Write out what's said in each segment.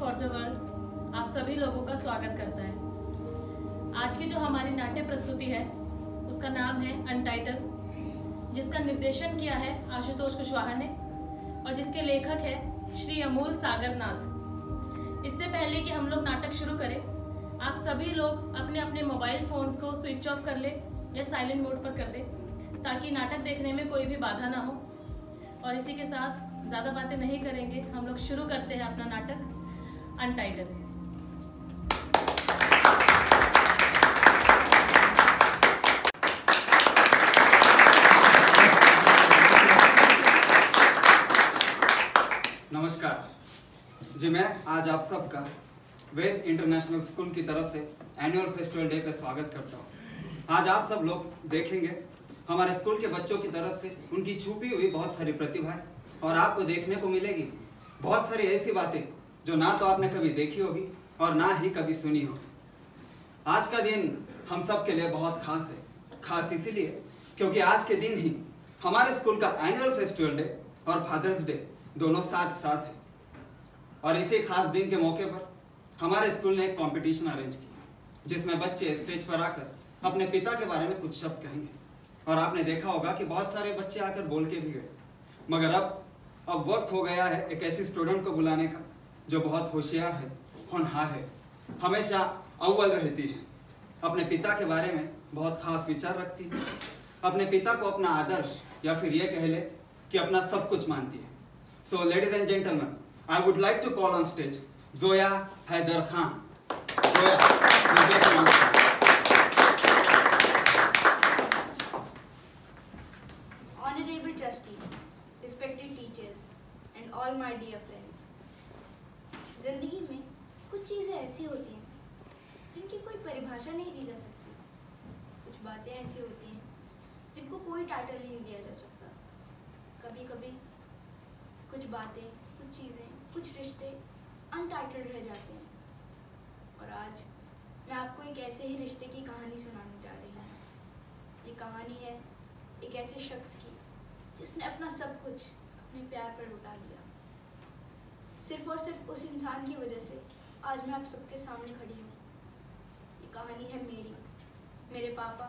For the world आप सभी लोगों का स्वागत करता है। आज की जो हमारी नाट्य प्रस्तुति है उसका नाम है अनटाइटल, जिसका निर्देशन किया है आशुतोष कुशवाहा ने और जिसके लेखक है श्री अमूल सागर नाथ। इससे पहले कि हम लोग नाटक शुरू करें, आप सभी लोग अपने अपने मोबाइल फोन्स को स्विच ऑफ कर ले या साइलेंट मोड पर कर दे, ताकि नाटक देखने में कोई भी बाधा ना हो। और इसी के साथ ज़्यादा बातें नहीं करेंगे, हम लोग शुरू करते हैं अपना नाटक अनटाइटल। नमस्कार जी, मैं आज आप सबका वेद इंटरनेशनल स्कूल की तरफ से एनुअल फेस्टिवल डे पे स्वागत करता हूँ। आज आप सब लोग देखेंगे हमारे स्कूल के बच्चों की तरफ से उनकी छुपी हुई बहुत सारी प्रतिभाएं, और आपको देखने को मिलेगी बहुत सारी ऐसी बातें जो ना तो आपने कभी देखी होगी और ना ही कभी सुनी हो। आज का दिन हम सब के लिए बहुत खास है। खास इसीलिए क्योंकि आज के दिन ही हमारे स्कूल का एनुअल फेस्टिवल डे और फादर्स डे दोनों साथ साथ है। और इसी खास दिन के मौके पर हमारे स्कूल ने एक कंपटीशन अरेंज किया, जिसमें बच्चे स्टेज पर आकर अपने पिता के बारे में कुछ शब्द कहेंगे। और आपने देखा होगा कि बहुत सारे बच्चे आकर बोल के भी गए, मगर अब वक्त हो गया है एक ऐसी स्टूडेंट को बुलाने का जो बहुत होशियार है, होनहार है, हमेशा अव्वल रहती है, अपने पिता के बारे में बहुत खास विचार रखती है, अपने पिता को अपना आदर्श या फिर ये कह ले कि अपना सब कुछ मानती है। So ladies and gentleman, I would like to call on stage Zoya Haider Khan. Honorable trustee, respected teachers and all my dear friends, जिंदगी में कुछ चीज़ें ऐसी होती हैं जिनकी कोई परिभाषा नहीं दी जा सकती। कुछ बातें ऐसी होती हैं जिनको कोई टाइटल नहीं दिया जा सकता। कभी कभी कुछ बातें, कुछ चीज़ें, कुछ रिश्ते अनटाइटल्ड रह जाते हैं। और आज मैं आपको एक ऐसे ही रिश्ते की कहानी सुनाने जा रही हूँ। ये कहानी है एक ऐसे शख्स की जिसने अपना सब कुछ अपने प्यार पर लुटा दिया। सिर्फ और सिर्फ उस इंसान की वजह से आज मैं आप सबके सामने खड़ी हूँ। ये कहानी है मेरे पापा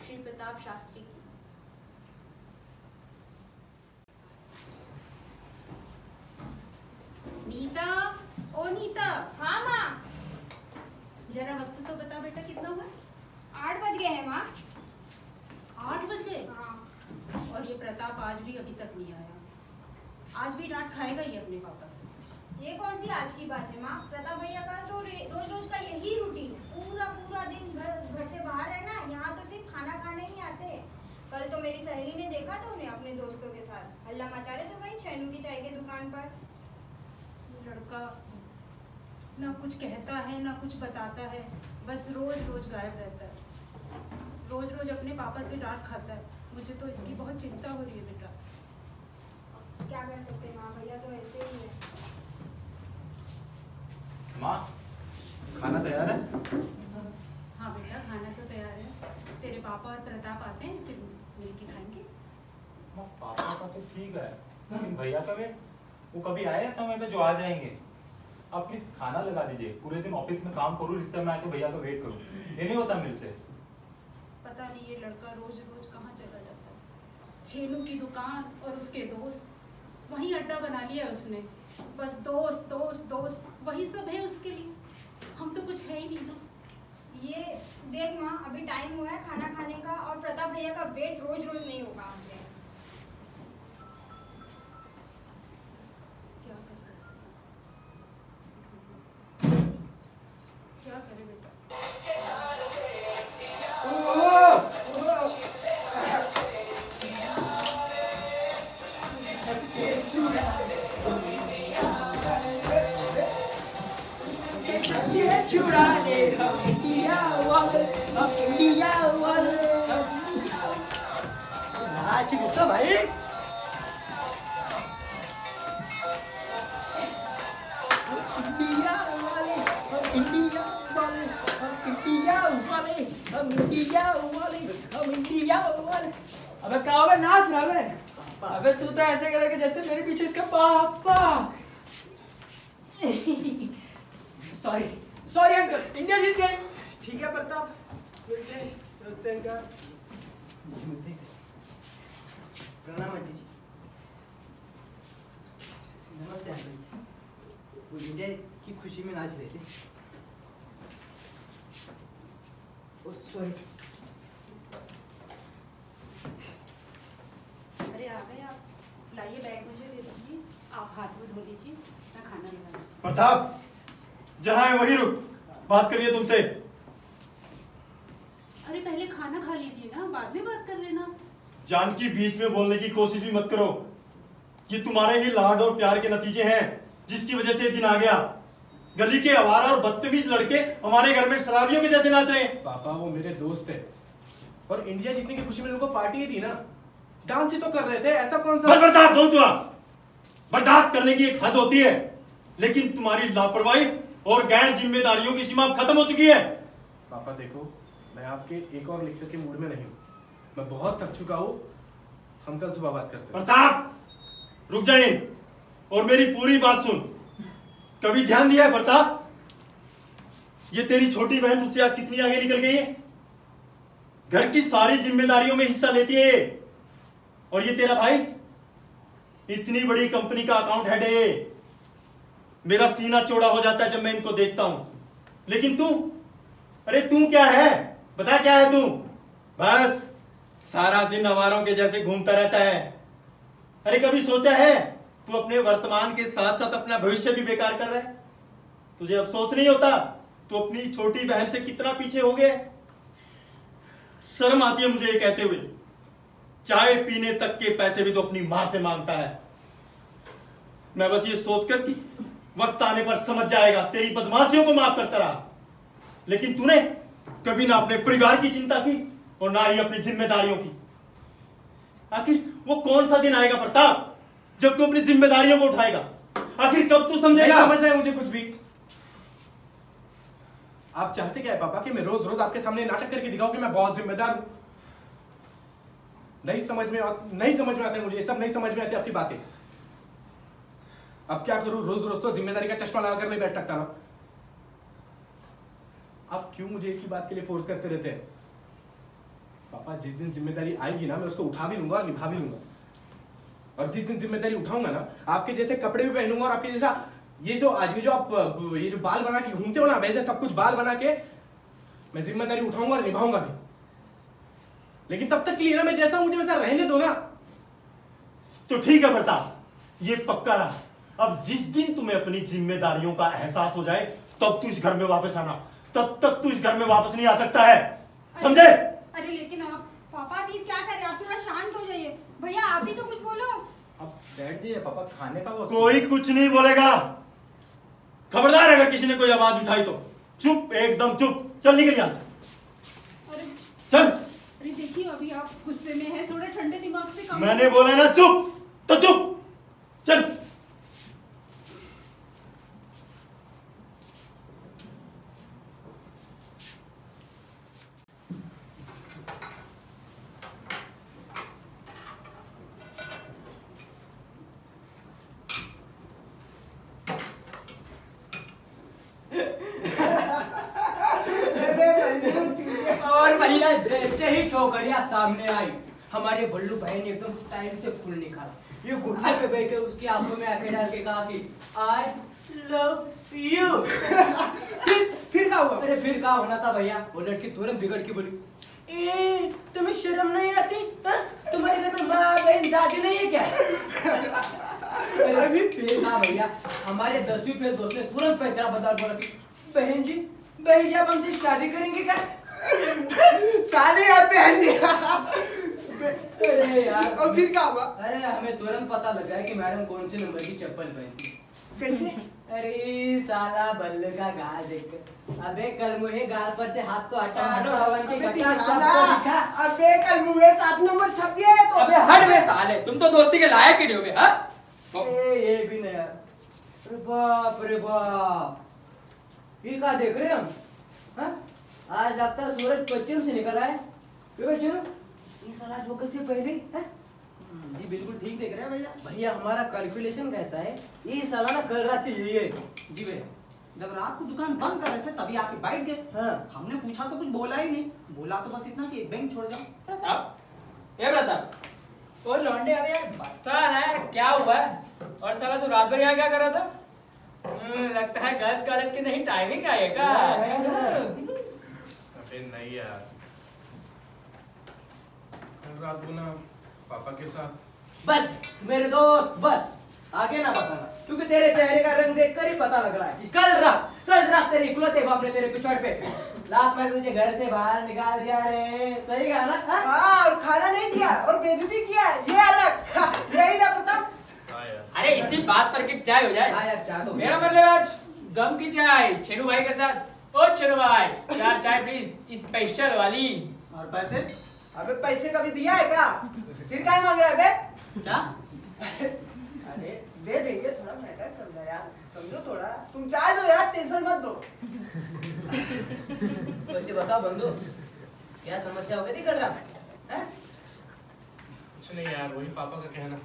श्री प्रताप शास्त्री की। नीता, ओ नीता। हाँ माँ। जरा वक्त तो बता बेटा, कितना हुआ? 8 बज गए हैं माँ। 8 बज गए? हाँ। और ये प्रताप आज भी अभी तक नहीं आया। आज भी डांट खाएगा ही अपने पापा से। ये कौन सी आज की बात है माँ? प्रताप भैया का तो रोज रोज का यही रूटीन है। पूरा दिन घर से बाहर रहना, यहाँ तो सिर्फ खाना खाने ही आते हैं। कल तो मेरी सहेली ने देखा तो उन्हें अपने दोस्तों के साथ हल्ला मचा रहे थे वही छैनू की चाय की दुकान पर। लड़का ना कुछ कहता है ना कुछ बताता है, बस रोज रोज गायब रहता है, रोज रोज अपने पापा से डांट खाता है। मुझे तो इसकी बहुत चिंता हो रही है बेटा। क्या कर सकते हैं माँ, भैया तो ऐसे ही है। माँ, खाना तैयार है? हाँ बेटा, खाना तो तैयार है। तेरे पापा और प्रताप आते हैं फिर मिलके खाएंगे। माँ, पापा का तो ठीक है, लेकिन भैया का वेट, वो कभी आए हैं समय पे जो आ जाएंगे। आप प्लीज खाना लगा दीजिए। पूरे दिन ऑफिस में काम करूँ, रिश्ते में आके भैया का वेट करूँ, ये नहीं होता मेरे से। पता नहीं ये लड़का रोज रोज कहाँ चला जाता है। छेनू की दुकान और उसके दोस्त, वही अड्डा बना लिया है उसने। बस दोस्त दोस्त दोस्त वही सब है उसके लिए। हम तो कुछ है ही नहीं ना। ये देख माँ, अभी टाइम हुआ है खाना खाने का और प्रताप भैया का वेट रोज रोज नहीं होगा हमसे। क्या कर सकते, क्या करे बेटा। तो भाई अबे क्या अबे नाच रहा है? अबे तू तो ऐसे करे कि जैसे मेरे पीछे इसका पापा। सॉरी सॉरी अंकल, इंडिया जीत गए। ठीक है प्रताप, मिलते हैं। नमस्ते अंकल। प्रणाम आंटी जी। नमस्ते अंकल जी। वो इंडिया की खुशी में नाच रहे थे। सॉरी। अरे आ गए आप, लाइए बैग मुझे दे दीजिए, आप हाथ मुंह धो लीजिए, मैं खाना लेकर आती प्रताप, जहाँ है वही रुक, बात करिए तुमसे। हूँ। अरे पहले खाना खा लीजिए ना, बाद में बात कर लेना। जानकी, बीच में बोलने की कोशिश भी मत करो। ये तुम्हारे ही लाड और प्यार के नतीजे हैं जिसकी वजह से ये दिन आ गया। गली के आवारा और बदतमीज लड़के हमारे घर में शराबियों के जैसे नाच रहे हैं। पापा वो मेरे दोस्त है और इंडिया जीतने की खुशी में उनको पार्टी ही दी ना, डांस ही तो कर रहे थे, ऐसा कौन सा। बस प्रताप, बहुत हुआ। बर्दाश्त करने की एक हद होती है, लेकिन तुम्हारी लापरवाही और गैर जिम्मेदारियों की सीमा अब खत्म हो चुकी है। पापा देखो, मैं आपके एक और लेक्चर के मूड में नहीं हूँ, मैं बहुत थक चुका हूँ। हम कल सुबह बात करते हैं। प्रताप रुक जाइए और मेरी पूरी बात सुन। कभी ध्यान दिया है प्रताप, ये तेरी छोटी बहन तुझसे आज कितनी आगे निकल गई है। घर की सारी जिम्मेदारियों में हिस्सा लेती है और ये तेरा भाई इतनी बड़ी कंपनी का अकाउंट हेड है। मेरा सीना चौड़ा हो जाता है जब मैं इनको देखता हूं। लेकिन तू, अरे तू क्या है, बता क्या है तू। बस सारा दिन आवारों के जैसे घूमता रहता है। अरे कभी सोचा है तू अपने वर्तमान के साथ साथ अपना भविष्य भी बेकार कर रहा है। तुझे अफसोस नहीं होता तू अपनी छोटी बहन से कितना पीछे हो गया। शर्म आती है मुझे ये कहते हुए। चाय पीने तक के पैसे भी तो अपनी मां से मांगता है। मैं बस ये सोचकर कि वक्त आने पर समझ जाएगा तेरी बदमाशियों को माफ करता रहा, लेकिन तूने कभी ना अपने परिवार की चिंता की और ना ही अपनी जिम्मेदारियों की। आखिर वो कौन सा दिन आएगा प्रताप जब तू अपनी जिम्मेदारियों को उठाएगा। आखिर कब तू समझेगा। नहीं समझ रहे मुझे कुछ भी। आप चाहते क्या है पापा कि मैं रोज रोज आपके सामने नाटक करके दिखाऊं कि मैं बहुत जिम्मेदार हूं। नहीं समझ में आता मुझे, ये सब नहीं समझ में आती आपकी बातें। अब क्या करूं, रोज रोज तो जिम्मेदारी का चश्मा लगाकर नहीं बैठ सकता ना। आप क्यों मुझे एक ही बात के लिए फोर्स करते रहते हैं। पापा जिस दिन जिम्मेदारी आएगी ना, मैं उसको उठा भी लूंगा और निभा भी लूंगा। और जिस दिन जिम्मेदारी उठाऊंगा ना, आपके जैसे कपड़े भी पहनूंगा और आपके जैसा ये जो आप ये जो बाल बना के घूमते हो ना, वैसे सब कुछ बाल बना के मैं जिम्मेदारी उठाऊंगा और निभाऊंगा भी। लेकिन तब तक के लिए ना मैं जैसा हूं मुझे वैसा रहने दो ना। तो ठीक है प्रताप, ये पक्का रहा। अब जिस दिन तुम्हें अपनी जिम्मेदारियों का एहसास हो जाए तब तू इस घर में वापस आना। तब तक तू इस घर में वापस नहीं आ सकता है, समझे। अरे लेकिन आप पापा, आप ये क्या कर रहे हैं, आप थोड़ा शांत हो जाइए। भैया आप भी तो कुछ बोलो। अब बैठ जाइए पापा, खाने का वक्त। कोई कुछ नहीं बोलेगा। खबरदार अगर किसी ने कोई आवाज उठाई तो चुप, एकदम चुप। चल निकल यहां से, अरे चल। अरे देखिए अभी आप गुस्से में हैं, थोड़ा ठंडे दिमाग से काम मैंने बोला ना चुप, तो चुप। चल। और भैया जैसे ही छोकरिया सामने आई, हमारे बल्लू भाई ने एकदम स्टाइल से फूल निकाला। ये घुटने पे बैठे उसकी आंखों में आंखें डाल के कहा कि आई लव यू। फिर क्या हुआ? अरे फिर क्या होना था भैया, वो लड़की तुरंत बिगड़ के बोली, ए तुम्हें शर्म नहीं आती? तुम्हारे घर में माँ बहन दादी नहीं है क्या? अरे फिर कहा भैया, हमारे 10वीं फेल दोस्त ने तुरंत पैतरा बदल बोला कि बहन जी आप हमसे शादी करेंगे क्या? साले यार बहन जी। अरे यार, और फिर क्या हुआ? अरे हमें तुरंत पता लगा है कि मैडम कौन से नंबर की चप्पल पहनती। कैसे? अरे साला बल्ले का गाल देखकर, अबे कल मुझे गाल पर से हाथ तो हटा, हवन की घटना सबको दिखा। अबे कल मुझे 7 नंबर छप गया है तो। अबे हट बे साले, तुम तो दोस्ती के लायक ही नहीं हो बे। हाँ ये भी नहीं यार। अरे बाप रे बाप, ये क्या देख रहे हम? हाँ आज लगता है सूरज पश्चिम से निकल आए। ये साला जो से पहले है? जी बिल्कुल ठीक देख रहे हैं भैया। भैया हमारा कैलकुलेशन कहता है ये साला ना कल रात से यही है। जी भैया जब रात को दुकान बंद कर रहे थे तभी आके बैठ गए। हाँ। हमने पूछा तो कुछ बोला ही नहीं, बोला तो बस इतना कि एक बैंक छोड़ जाओ। प्रताप ये प्रताप वो लौंडे अभी यार बता ना यार क्या हुआ है? और साला तू रात भर यहाँ क्या कर रहा था? लगता है गर्ल्स कॉलेज की नहीं टाइमिंग का है का? अबे नहीं यार, कल रात को ना पापा के साथ। बस मेरे दोस्त बस आगे ना बताना, क्योंकि तेरे चेहरे का रंग देखकर ही पता लग रहा है कि कल रात तेरे इकलौते बाप ने तेरे पिछड़ पे लात मार तुझे घर से बाहर निकाल दिया रे। सही कहा ना? हाँ, और खाना नहीं दिया और बेइज्जती किया, ये अलग। यही ना प्रताप। अरे इसी बात पर कि चाय हो जाए। हाँ यार चाय तो मेरा मतलब आज गम की चाय छेनू भाई के साथ। ओ छेनू भाई चार चाय प्लीज स्पेशल वाली। और पैसे? अबे पैसे कभी दिया है क्या? फिर क्या मांग रहा है बे? क्या? अरे दे देंगे, थोड़ा मैटर चल रहा है यार, समझो थोड़ा। तुम चाय दो यार, टेंशन मत दो। वैसे बताओ बंधु, क्या समस्या हो गई थी कल रात? कुछ नहीं यार, वही पापा का कहना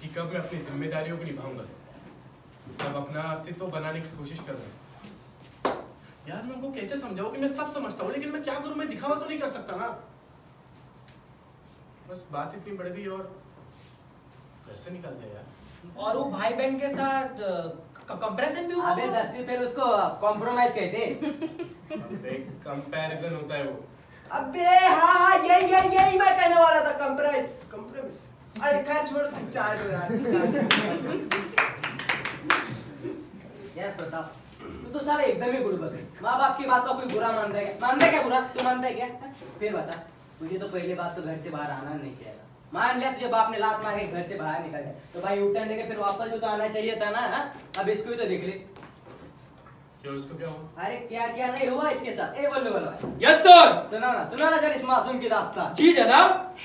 कि कब मैं अपनी जिम्मेदारियों को निभाऊंगा, कब अपना अस्तित्व बनाने की कोशिश कर रहा हूँ। यार मैं उनको कैसे समझाऊं कि मैं सब समझता हूँ, लेकिन मैं क्या करूं, मैं दिखावा तो नहीं कर सकता ना। बस बात इतनी बढ़ गई और घर से निकाल दिया यार। और वो भाई बहन के साथ कंपैरिजन भी हुआ। अबे 10वीं फेल उसको कॉम्प्रोमाइज कहते। अबे कंपैरिजन होता है वो। अबे हाँ यही मैं कहने वाला था, कंप्रोमाइज। अरे खैर छोड़ो, तुम चाय दो यार। यार प्रताप तू तो सारा एकदम ही गुड़बड़ है। माँ बाप की बात का कोई बुरा मानता है क्या? मानता है क्या बुरा? तू मानता है क्या? फिर बता, तुझे तो पहले बात तो घर से बाहर आना नहीं चाहिए। मान लिया तुझे बाप ने लात मार के घर से बाहर निकल जाए तो भाई उठन लेके फिर वापस भी तो आना चाहिए था ना। अब इसको भी तो देख ले। क्यों, उसको क्या हुआ? अरे क्या क्या नहीं हुआ इसके साथ? ए बल्लू बल्लू यस सर। सुना ना सर इस मासूम की दास्तान। जी जनाब।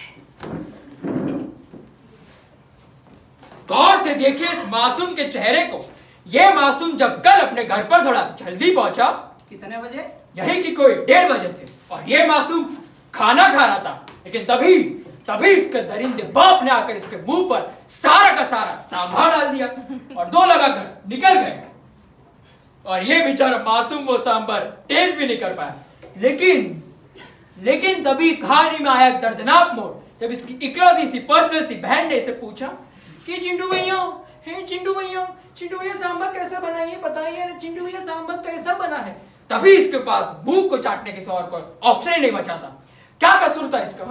गौर से देखिए इस मासूम के चेहरे को। ये मासूम जब कल अपने घर पर थोड़ा जल्दी पहुंचा, कितने बजे? यही कि कोई 1:30 बजे थे, और ये मासूम खाना खा रहा था, लेकिन तभी इसके दरिंदे बाप ने आकर इसके मुंह पर सारा का सारा सांभर डाल दिया और 2 लगाकर निकल गए। और ये बेचारा मासूम वो सांभर टेस्ट भी नहीं कर पाया। लेकिन तभी कहानी में आया एक दर्दनाक मोड़, जब इसकी इकलौती सी पर्सनल सी बहन ने इसे पूछा कि चिंटू भैया सांभर कैसा बना है बताइए, चिंटू भैया सांभर कैसा बना है। तभी इसके पास मुंह को चाटने के सिवा और कोई ऑप्शन ही नहीं बचा था। क्या कसूर था इसका?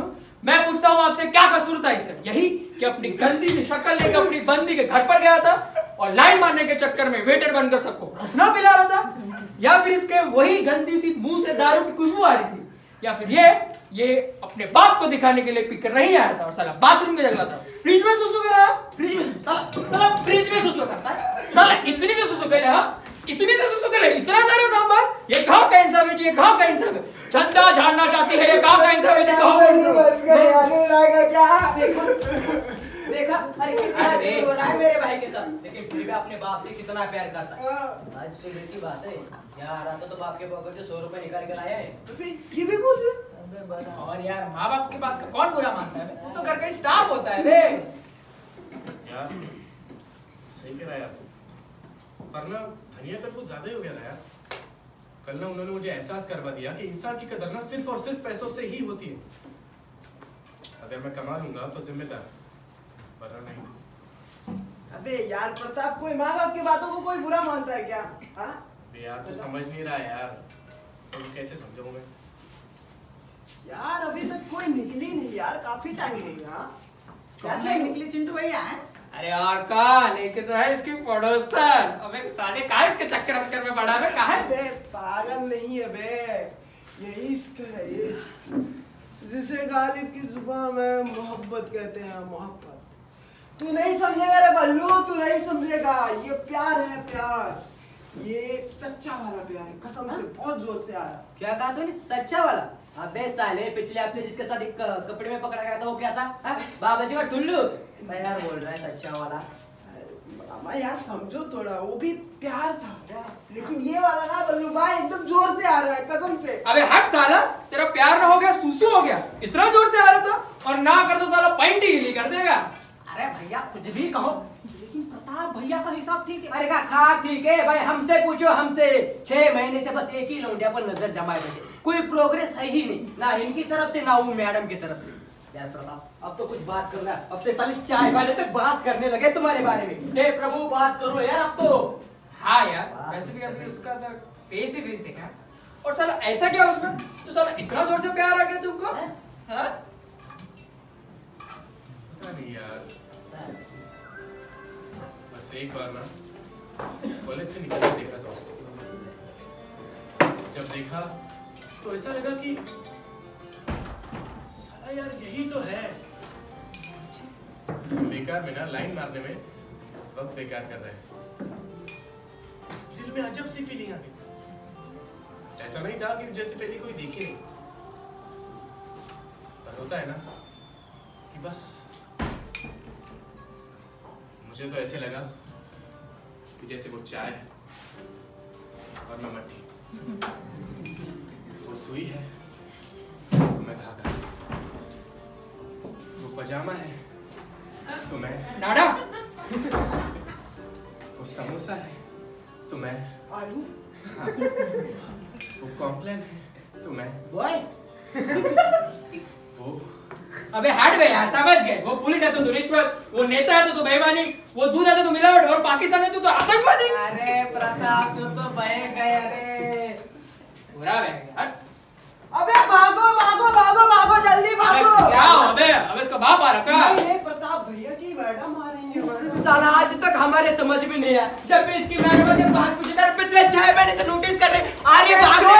मैं पूछता हूँ आपसे, क्या कसूर था इसका? यही कि अपनी गंदी सी शक्ल लेकर अपनी बंदी के घर पर गया था और लाइन मारने के चक्कर में वेटर बनकर सबको रसना पिला रहा था, या फिर इसके वही गंदी सी मुंह से दारू की खुशबू आ रही थी, या फिर ये अपने बाप को दिखाने के लिए पीकर नहीं आया था और साला बाथरूम में जगला था, फ्रिज में सुसु कर रहा, साला फ्रिज में सुसु करता है, साला इतनी से सुसु कर रहा, इतनी से सुसु कर रहा, इतना सारा सांभर, ये कहाँ का इंसाफ है? ये कहाँ का इंसाफ है? चंदा झाड़ना चाहती है, ये कहाँ का इंसाफ है? देखा अरे कितना देर हो रहा है मेरे भाई के साथ, लेकिन फिर भी अपने बाप से कितना प्यार करता है। आज सुबह की बात है, यहाँ आ रहा था तो बाप के पॉकेट से 100 रुपए निकाल कर आया है। ये भी पूछ। और यार माँ बाप की बात का कौन बुरा मानता है? वो तो घर का स्टाफ होता है बे। यार सही कह रहा है यार तू, पर ना धनिया कल कुछ ज्यादा ही हो गया था यार। कल ना उन्होंने मुझे एहसास करवा दिया कि इंसान की कदर ना सिर्फ और सिर्फ पैसों से ही होती है। अगर मैं कमा लूंगा तो जिम्मेदार, वरना नहीं। अबे यार प्रताप, कोई माँ बाप की बातों को कोई बुरा मानता है क्या? हाँ यार तू समझ नहीं रहा है यार, तो कैसे समझाऊं मैं? यार अभी तक कोई निकली नहीं यार, काफी टाइम हो गया। क्या क्या चाहिए? निकली चिंटू भैया हैं? अरे और का लेके तो है इसकी पड़ोसन। अबे साले कहा इसके चक्कर में पड़ा है? कहा है? बे पागल नहीं है बे, ये इश्क है, ये जिसे गालिब की जुबान में मोहब्बत कहते हैं। मोहब्बत तू नहीं समझेगा रे बल्लू, तू नहीं समझेगा। ये प्यार है, प्यार, ये सच्चा वाला प्यार है, कसम से बहुत जोर से आ रहा। क्या कहा तूने? सच्चा वाला? अबे साले पिछले हफ्ते जिसके साथ एक कपड़े में पकड़ा गया था वो क्या था? बाबा जी का टुल्लू। मैं यार बोल रहा है सच्चा वाला। मामा यार समझो थोड़ा, वो भी प्यार था यार, लेकिन ये वाला ना बल्लू भाई एकदम जोर से आ रहा है, कसम से। अबे हट साला, तेरा प्यार ना हो गया सूसू हो गया, इतना जोर से आ रहा था, और ना कर तो साला पैंट ही गिली कर देगा। अरे भैया कुछ भी कहो, लेकिन प्रताप भैया का हिसाब ठीक है। अरे का ठीक है भाई, हमसे पूछो हमसे। 6 महीने से बस एक ही लौंडिया पर नजर जमाए बैठे, कोई प्रोग्रेस है ही नहीं, ना इनकी तरफ से ना वो मैडम की तरफ से। यार प्रताप, अब तो कुछ बात करना। अब से साले चाय वाले से बात करने लगे तुम्हारे बारे में। हे प्रभु बात करो यार अब तो। हाँ यार, वैसे भी अभी उसका तो फेस ही फेस देखा, और साला ऐसा क्या उसमें तो साला इतना जोर से प्यार आ गया तुमको? हाँ? पता नहीं यार, बस एक बार ना कॉलेज से निकलते देखा था उसको। जब देखा तो ऐसा लगा कि साला यार यही तो है। बेकार में ना लाइन मारने में वक्त बेकार कर रहे हैं। दिल में अजब सी फीलिंग आ गई। ऐसा नहीं था कि जैसे पहले कोई देखे नहीं, पर होता है ना कि बस मुझे तो ऐसे लगा कि जैसे वो चाय है और मैं मट्टी, वो सुई है तो मैं धागा, वो पजामा है तो मैं नाड़ा, वो समोसा है तो मैं आलू, हाँ, वो कॉम्प्लेन है तो मैं बॉय, वो अबे हट बे यार, समझ गए। वो पुलिस है तो तू रिश्वत, वो नेता है तो तू बेईमानी, वो दूध है तो तू मिलावट, और पाकिस्तान है तो आतंकवादी। अरे प्रताप तू तो बह गए। अरे पूरा बह गया। हट। अबे भागो भागो भागो भागो जल्दी भागो। अबे क्या हो बे? अब इसका बाप आ रखा। नहीं प्रताप भैया की मैडम आ रही है। साला आज तक हमारे समझ में नहीं आया, जब भी इसकी मैडम ने बात पूछी था पिछले 6 महीने से नोटिस कर रहे। अरे भागो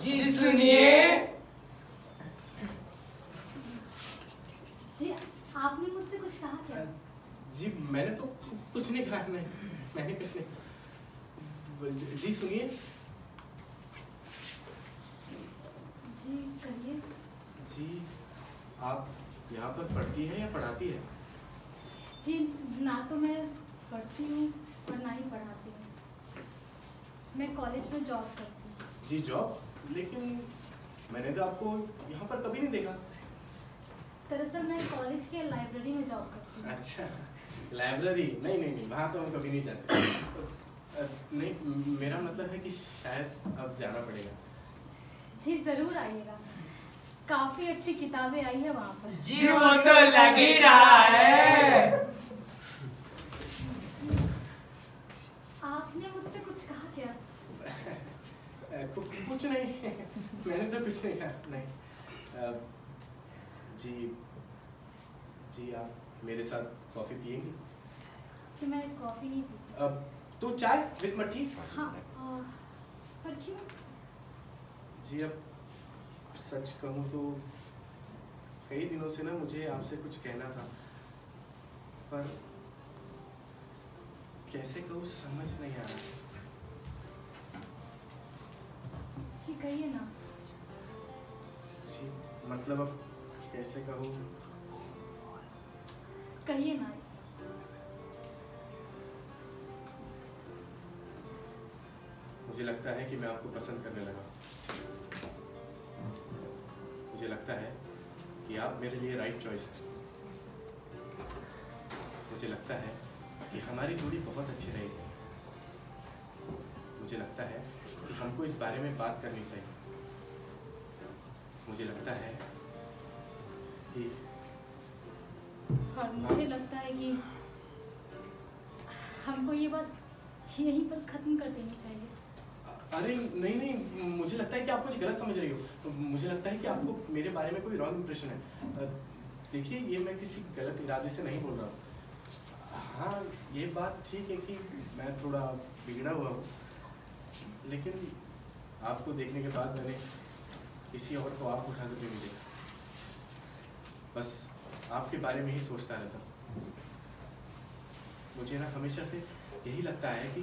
जी सुनिए। जी आपने मुझसे कुछ कहा क्या? जी मैंने तो कुछ नहीं कहा, मैंने कुछ नहीं। जी सुनिए। जी कहिए। जी आप यहाँ पर पढ़ती है या पढ़ाती है? जी ना तो मैं पढ़ती हूँ और ना ही पढ़ाती हूँ, मैं कॉलेज में जॉब करती हूँ। जी जॉब? लेकिन मैंने तो आपको यहाँ पर कभी नहीं देखा। दरअसल मैं कॉलेज के लाइब्रेरी में जॉब करती हूँ। अच्छा लाइब्रेरी? नहीं नहीं नहीं, वहाँ तो हम कभी नहीं जाते। नहीं मेरा मतलब है कि शायद अब जाना पड़ेगा। जी जरूर आइएगा, काफी अच्छी किताबें आई है वहाँ पर। जी वो तो लग ही रहा है। आपने मुझसे कुछ कहा क्या? कुछ नहीं मैंने तो कुछ नहीं कहा। नहीं जी जी आप मेरे साथ कॉफी पिएंगी? जी मैं कॉफी नहीं पीती। तो चाय विद मट्ठी? हाँ पर क्यों? जी अब सच कहूँ तो कई दिनों से ना मुझे आपसे कुछ कहना था, पर कैसे कहूँ समझ नहीं आ रहा। जी कहिए ना। जी मतलब अब कैसे कहूँ? कहिए ना। मुझे लगता है कि मैं आपको पसंद करने लगा। मुझे लगता है कि आप मेरे लिए राइट चॉइस है। मुझे लगता है कि हमारी जोड़ी बहुत अच्छी रहेगी। मुझे लगता है कि हमको इस बारे में बात करनी चाहिए। मुझे लगता है कि और मुझे लगता है कि हमको ये बात यहीं पर खत्म कर देनी चाहिए। अरे नहीं नहीं, मुझे लगता है कि आप कुछ गलत समझ रही हो। मुझे लगता है कि आपको मेरे बारे में कोई रॉन्ग इंप्रेशन है। देखिए ये मैं किसी गलत इरादे से नहीं बोल रहा हूँ। हाँ ये बात ठीक है कि मैं थोड़ा बिगड़ा हुआ हूँ, लेकिन आपको देखने के बाद मैंने किसी और को आप उठा कर नहीं देखा। बस आपके बारे में ही सोचता रहता। मुझे ना हमेशा से यही लगता है कि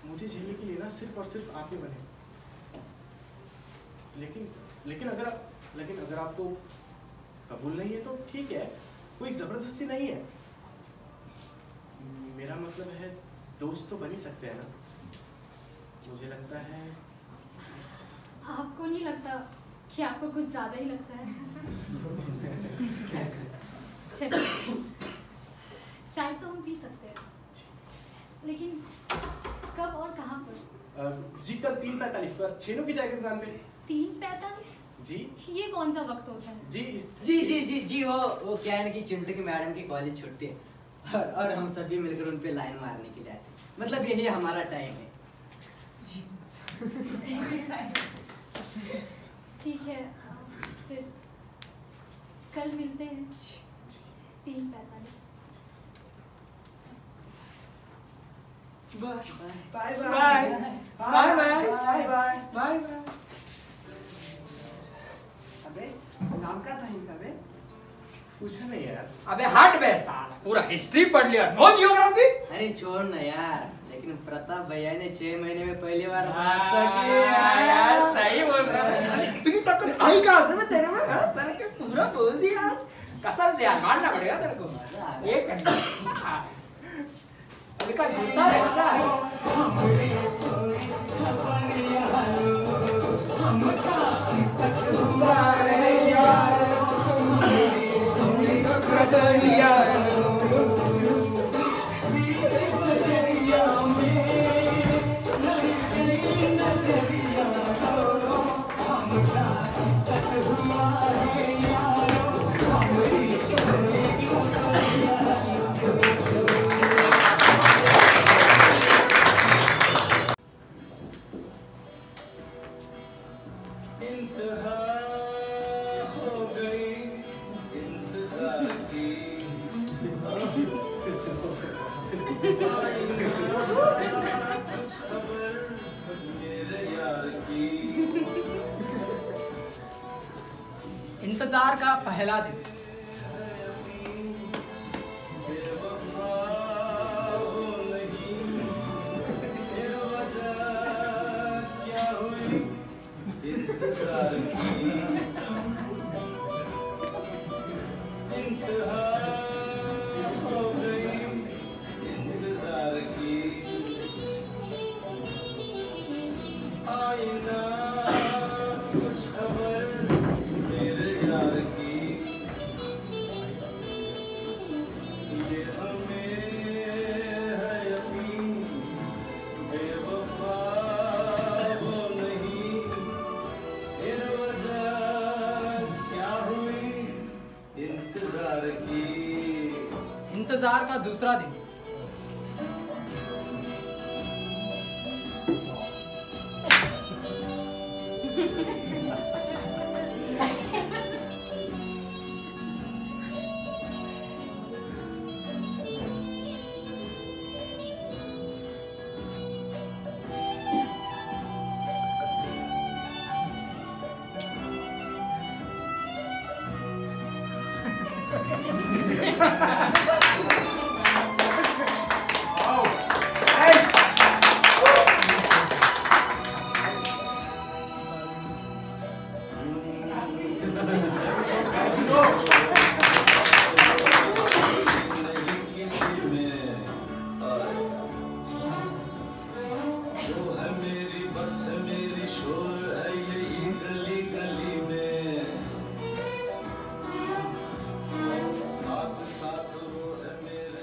मुझे झेलने के लिए ना सिर्फ और सिर्फ आप ही बने। लेकिन अगर आपको कबूल नहीं है तो ठीक है, कोई जबरदस्ती नहीं है। मेरा मतलब है दोस्त तो बन ही सकते हैं ना। मुझे लगता है आपको नहीं लगता कि आपको कुछ ज्यादा ही लगता है? चलिए, चाय तो हम पी सकते हैं, लेकिन कब और कहाँ पर? जी कल 3:45 पर छेनों की चाय की दुकान पे। 3:45? जी ये कौन सा वक्त होता है? जी वो क्या है ना कि चिंटू की मैडम की कॉलेज छुट्टी है और हम सभी मिलकर उन पे लाइन मारने के लिए आए थे। मतलब यही हमारा टाइम है। ठीक है, फिर कल मिलते हैं 3:45। Bye bye bye bye bye bye bye bye. अबे नाम क्या था इनका बे? पूछा नहीं यार। अबे हट बे साला, पूरा हिस्ट्री पढ़ लिया, नो जियोग्राफी। अरे छोड़ ना यार, लेकिन प्रताप भैया ने 6 महीने में पहली बार बात तो की यार। सही बोल रहा है। इतनी ताकत आई कहां से मैं तेरे में? साले के पूरा बोल दिया आज। कसम से यार मानना पड़ेगा तेरे को। एक घंटा लिखा जूता रहता इंतजार का पहला दिन। इंतजार का दूसरा दिन।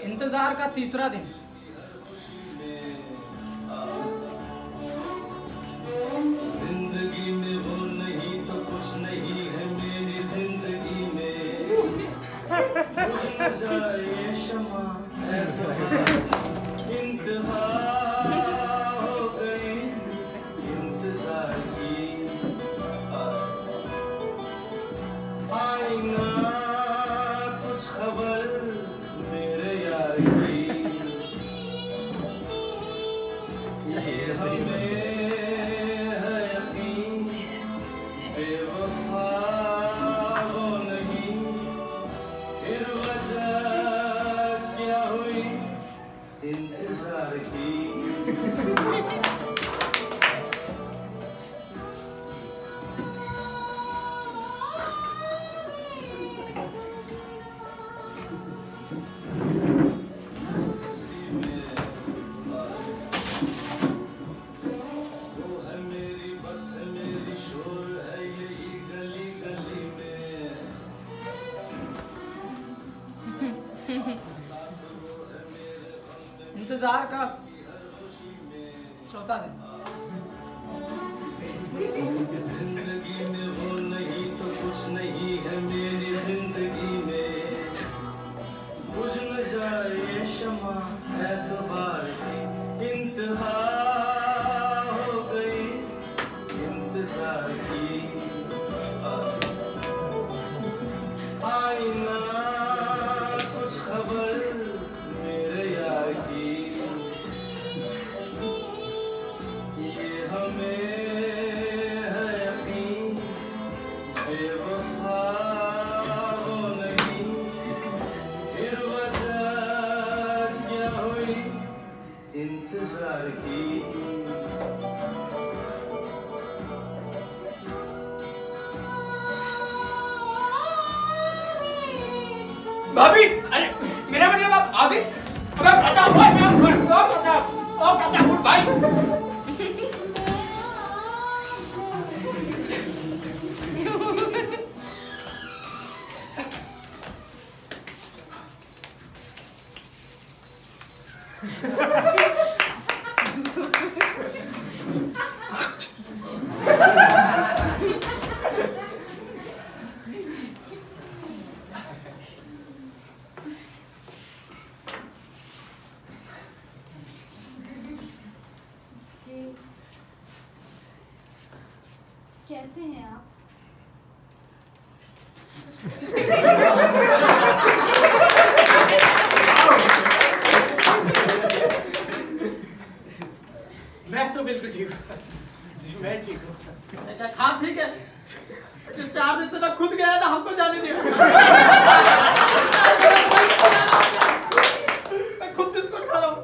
इंतजार का तीसरा दिन। जिंदगी में वो नहीं तो कुछ नहीं है मेरी जिंदगी में। बुझ न जाए शमा इंतहा हो गई इंतजार की। आई ना कुछ खबर मेरे यार की। ये हमें है यकीन बेवफा वो नहीं। फिर वजह क्या हुई इंतजार की। इंतजार का चौथा दिन। जिंदगी में वो नहीं तो कुछ नहीं है मेरी जिंदगी में, बुझ न जाए शमा एतबार की इंतहा हो गई इंतजार की। आईना कुछ खबर मेरे यार की, ये हमें है यकीन बेवफा वो नहीं, फिर वजह क्या हुई इंतजार की। भाभी, अरे मेरा मतलब आप आ गए? अबे प्रताप भाई, मैं प्रताप भाई। जी, कैसे हैं आप? मैं तो बिल्कुल ठीक हूँ जी, मैं ठीक हूँ। क्या खा ठीक है? 4 दिन से ना खुद गया ना हमको जाने दिया। मैं खुद बिस्कुट खा रहा हूँ।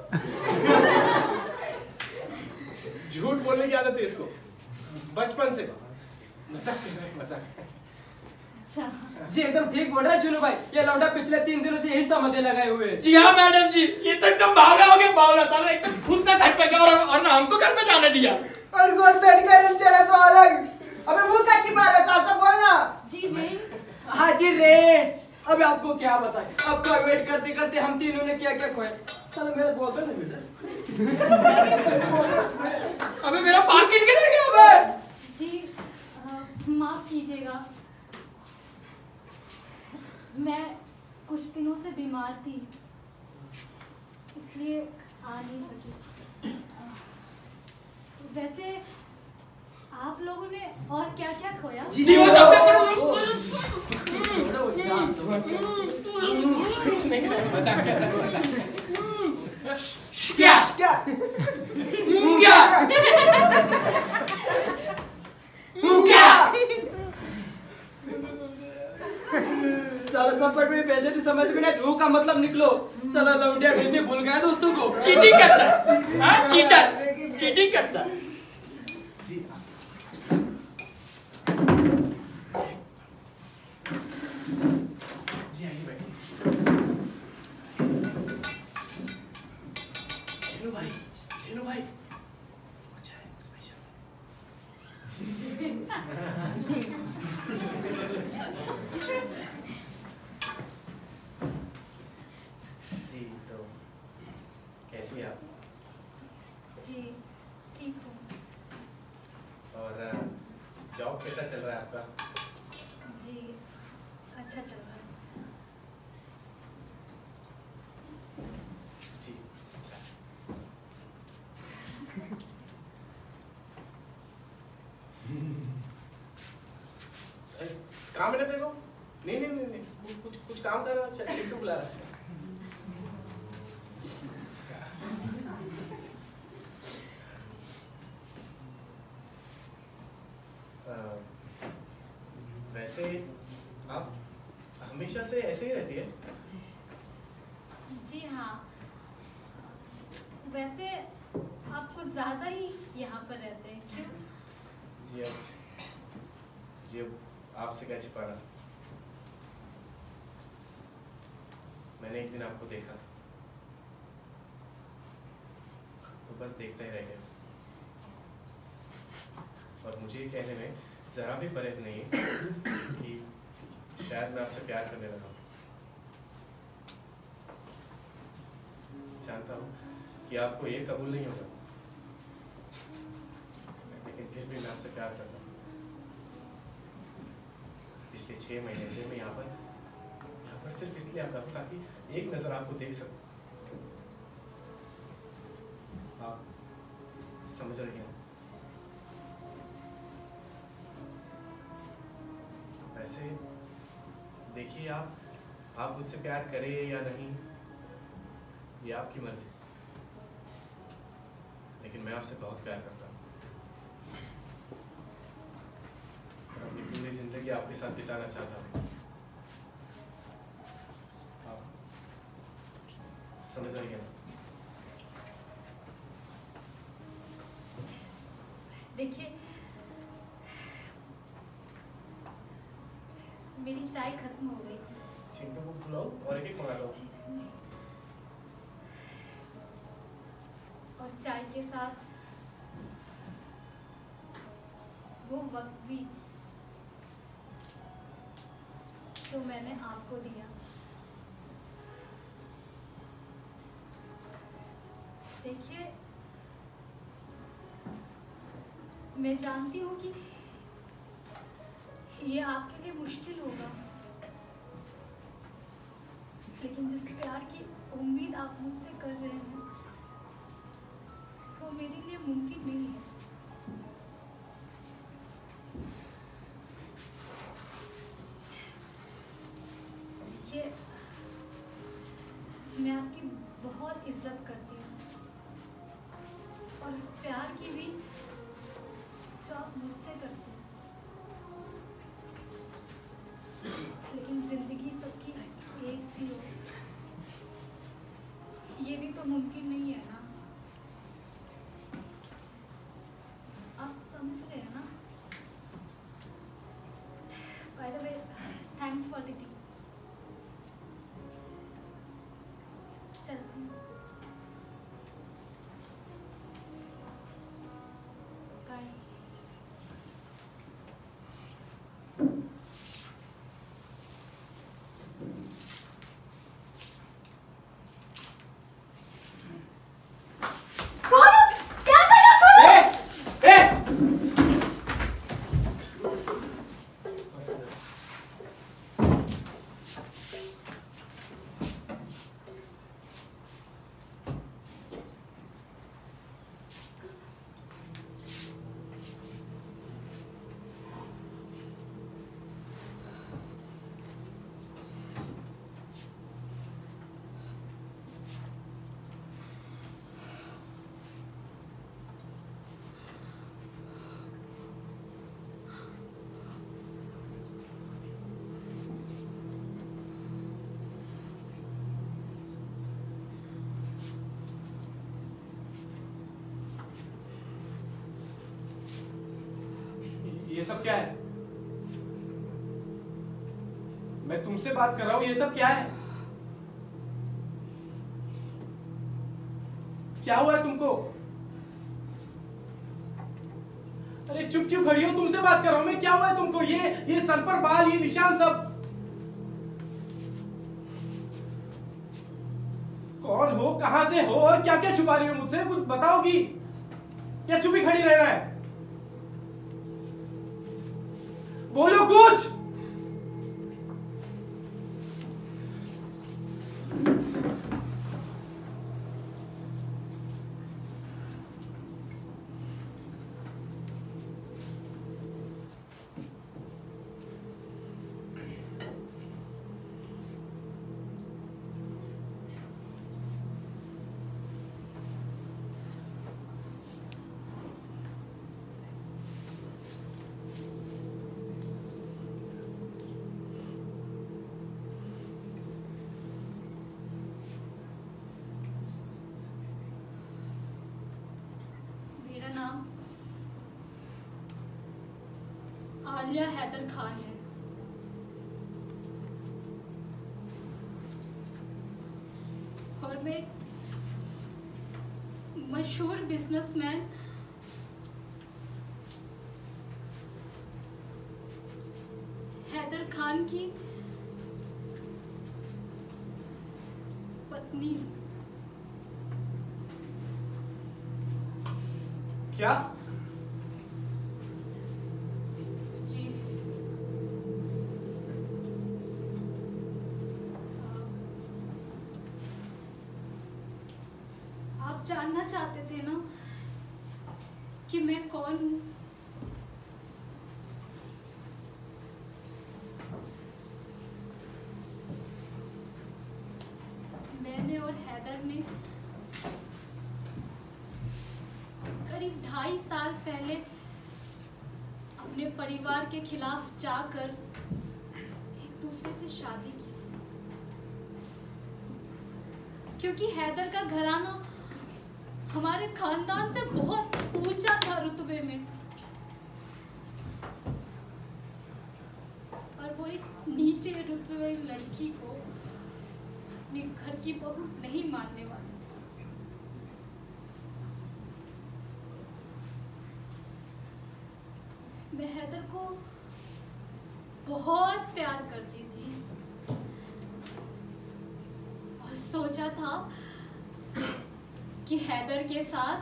झूठ बोलने की आदत है इसको बचपन से। मजाक कर रहा है, मजाक। अच्छा, जी एकदम ठीक बोल रहा है चुनू भाई, ये लौंडा पिछले 3 दिनों से यही समझे लगाए हुए हैं। जी हाँ मैडम जी, ये तो एकदम बावला हो गया, बावला साला एकदम खुद ना घर पे गया और ना हमको घर पे जाने दिया। और कौन बैठ कर चला तो अलग। अबे मुंह का छिपा रहा था तो बोलना। जी नहीं। हाँ जी रे, अबे आपको क्या बताएं, आपका वेट करते करते हम तीनों ने क्या क्या खोया। चलो मेरे बोलते नहीं बेटा। अबे मेरा पाकिट किधर गया बे? जी माफ कीजिएगा, मैं कुछ दिनों से बीमार थी इसलिए आ नहीं सकी। वैसे आप लोगों ने और क्या क्या खोया? जी वो सबसे कुछ नहीं कर रहा, मजाक कर रहा है, मजाक। क्या क्या क्या साला सब पर में बेइज्जती समझ में नहीं, धू का मतलब निकलो। साला लौंडिया भेजने भूल गया दोस्तों को। चीटिंग करता है, हाँ चीटर, चीटिंग करता है। जी आइए बैठिए। चलो भाई अच्छा है स्पेशल। जी तो कैसी हैं आप? जी ठीक हूँ। और जॉब कैसा चल रहा है आपका? जी अच्छा चल रहा है। जी अच्छा। काम है ना तेरे को? नहीं कुछ काम था ना, चिट्टू बुला रहा है। वैसे आप हमेशा से ऐसे ही रहती है? जी हाँ, वैसे आप कुछ ज्यादा ही यहाँ पर रहते हैं, क्यों? जी अब आपसे क्या छिपाना। मैंने एक दिन आपको देखा तो बस देखता ही रह गया, और मुझे ये कहने में जरा भी परहेज नहीं है कि शायद मैं आपसे प्यार करने लगा हूं। जानता हूँ कि आपको ये कबूल नहीं होगा, लेकिन फिर भी मैं आपसे प्यार करता हूँ। पिछले 6 महीने से मैं यहाँ पर सिर्फ इसलिए आता हूँ ताकि एक नजर आपको देख सकूं। आप समझ रहे हैं? वैसे देखिए, आप मुझसे प्यार करें या नहीं, ये आपकी मर्जी, लेकिन मैं आपसे बहुत प्यार करता हूँ। मैं अपनी पूरी जिंदगी आपके साथ बिताना चाहता हूँ। आप समझ रही हैं ना? देखिए, मेरी चाय खत्म हो गई। चिंटू को बुलाओ और एक मंगा दो। और चाय के साथ वो वक्त भी जो मैंने आपको दिया। देखिए, मैं जानती हूँ कि ये आपके लिए मुश्किल होगा, लेकिन जिस प्यार की उम्मीद आप मुझसे कर रहे हैं वो मेरे लिए मुमकिन नहीं है। देखिए, मैं आपकी बहुत इज्जत करती हूँ और इस प्यार की भी जो आप मुझसे करते हैं, लेकिन जिंदगी सबकी एक सी हो ये भी तो मुमकिन नहीं है ना। आप समझ रहे हैं ना? By the way, thanks for the T. चलती हूँ। बाय। ये सब क्या है? मैं तुमसे बात कर रहा हूं, ये सब क्या है? क्या हुआ है तुमको? अरे चुप क्यों खड़ी हो? तुमसे बात कर रहा हूं मैं। क्या हुआ है तुमको? ये सर पर बाल, ये निशान सब कौन हो, कहां से हो और क्या क्या छुपा रही हो मुझसे? कुछ बताओगी या चुप ही खड़ी रहना है? बोलो कुछ। आलिया हैदर खान है। और मैं मशहूर बिजनेसमैन हैदर खान की पत्नी हूँ। क्या? जी आप जानना चाहते थे ना कि मैं कौन हूँ? मैंने और हैदर ने करीब 2.5 साल पहले अपने परिवार के खिलाफ जाकर एक दूसरे से शादी की, क्योंकि हैदर का घराना हमारे खानदान से बहुत ऊंचा था रुतबे में, और वो एक नीचे रुतबे वाली लड़की को अपने घर की बहू नहीं मानने वाले थे। मैं हैदर को बहुत प्यार करती थी और सोचा था कि हैदर के साथ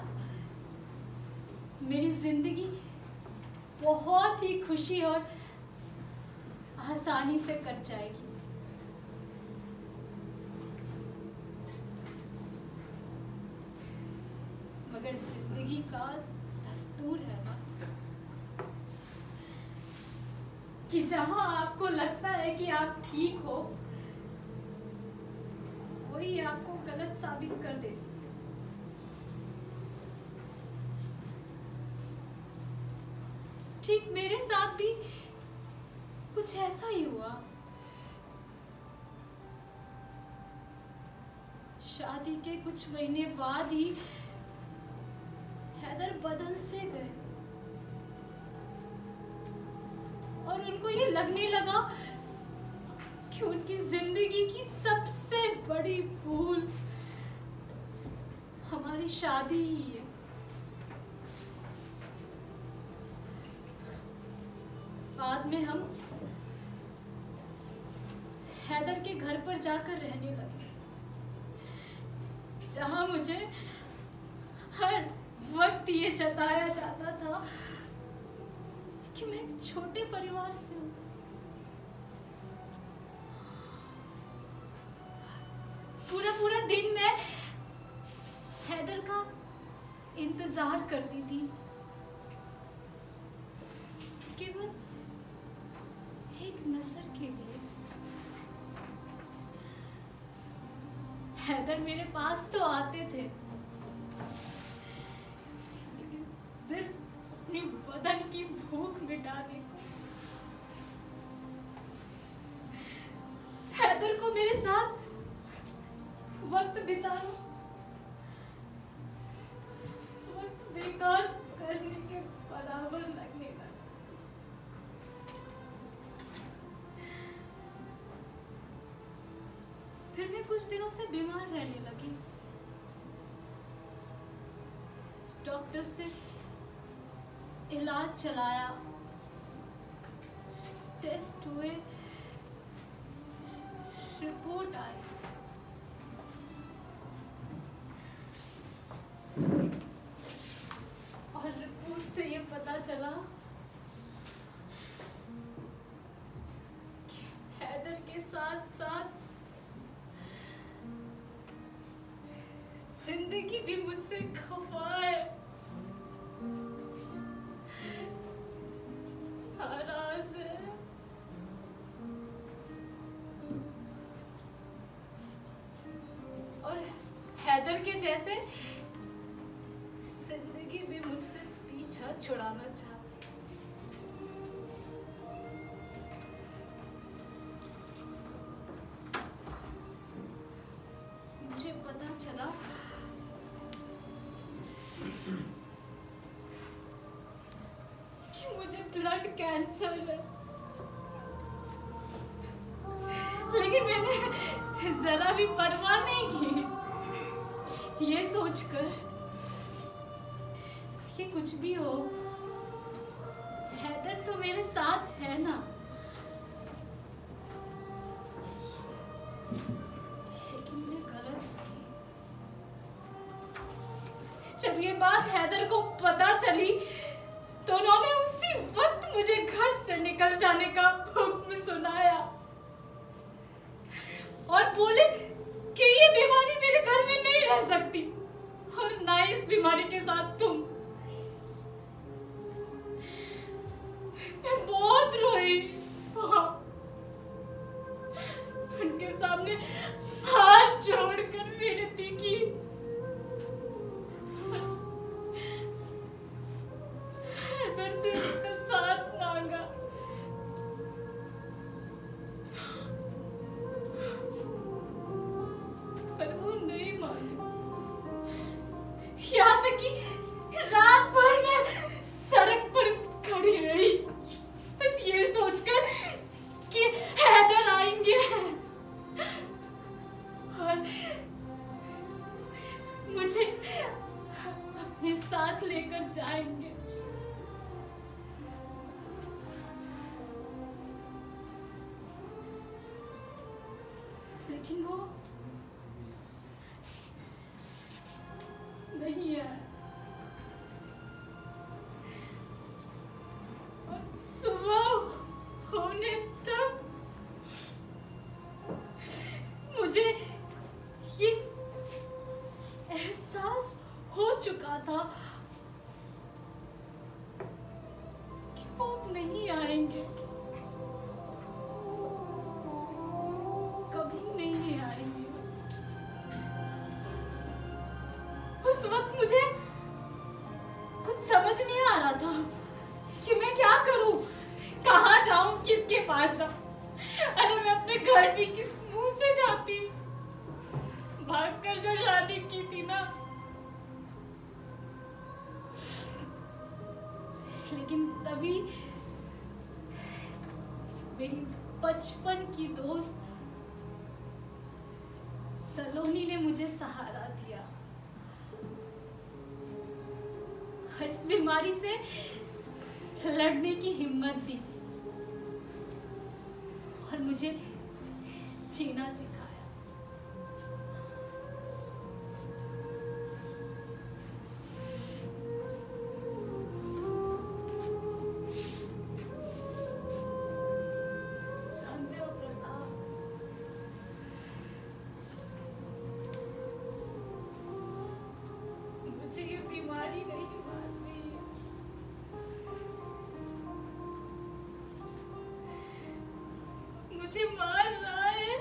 मेरी जिंदगी बहुत ही खुशी और आसानी से कट जाएगी। मगर जिंदगी का दस्तूर है ना कि जहां आपको लगता है कि आप ठीक हो, वही आपको गलत साबित कर देती। ठीक मेरे साथ भी कुछ ऐसा ही हुआ। शादी के कुछ महीने बाद ही हैदर बदल से गए और उनको ये लगने लगा कि उनकी जिंदगी की सबसे बड़ी भूल हमारी शादी ही है। बाद में हम हैदर के घर पर जाकर रहने लगे, जहां मुझे हर वक्त ये जताया जाता था कि मैं एक छोटे परिवार से हूं। पूरा दिन मैं हैदर का इंतजार करती थी, केवल एक नजर के लिए। हैदर मेरे पास तो आते थे, लेकिन सिर्फ अपनी बदन की भूख मिटाने को। हैदर को मेरे साथ वक्त बिताना वक्त बेकार करने के बराबर लगने लगा। फिर मैं कुछ दिनों से बीमार रहने लगी। डॉक्टर से इलाज चलाया, टेस्ट हुए, रिपोर्ट आई। और रिपोर्ट से ये पता चला कि हैदर के साथ साथ जिंदगी भी मुझसे खफा है, नाराज है। और हैदर के जैसे जिंदगी भी मुझसे पीछा छुड़ाना चाहती। मुझे पता चला कि मुझे ब्लड कैंसर है, लेकिन मैंने जरा भी परवाह नहीं की। ये सोचकर कि कुछ भी हो, हैदर तो मेरे साथ है ना। लेकिन मैं गलत थी। जब ये बात हैदर को पता चली तो उन्होंने उसी वक्त मुझे घर से निकल जाने का हुक्म सुनाया और बोले कि ये बीमारी मेरे घर में नहीं रह सकती और ना इस बीमारी के साथ तुम। मैं बहुत रोई, उनके सामने हाथ जोड़कर विनती की। हैदर से उसका साथ मांगा, पर वो नहीं माने। यहाँ तक कि रात भर मैं सड़क पर खड़ी रही, बस ये सोचकर कि हैदर आएंगे और मुझे अपने साथ लेकर जाएंगे। लेकिन वो नहीं है। और सुबह होने तक मुझे ये एहसास हो चुका था कि वो अब नहीं आएंगे, कभी नहीं आएंगे। उस वक्त मुझे कुछ समझ नहीं आ रहा था कि मैं क्या करूं, कहाँ जाऊं, किसके पास जाऊं। अरे मैं अपने घर भी किस मुंह से जाती, भागकर जो शादी की थी ना। लेकिन तभी मेरी बचपन की दोस्त सलोनी ने मुझे सहारा दिया और इस बीमारी से लड़ने की हिम्मत दी और मुझे जीना सिखाया। जानते हो प्रताप, मुझे ये बीमारी नहीं मार रही है, मुझे मार रहा है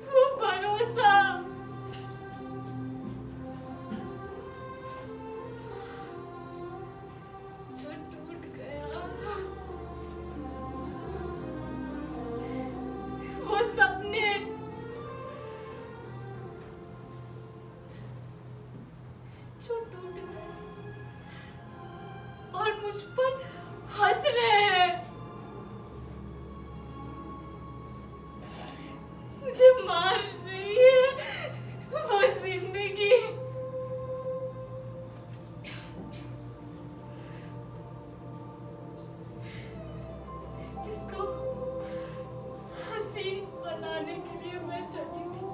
वो भरोसा। जो टूट गया, वो सपने जो टूट गए और मुझ पर हंस रहे हैं। मुझे मार रही है वो जिंदगी, जिसको हसीन बनाने के लिए मैं चली थी।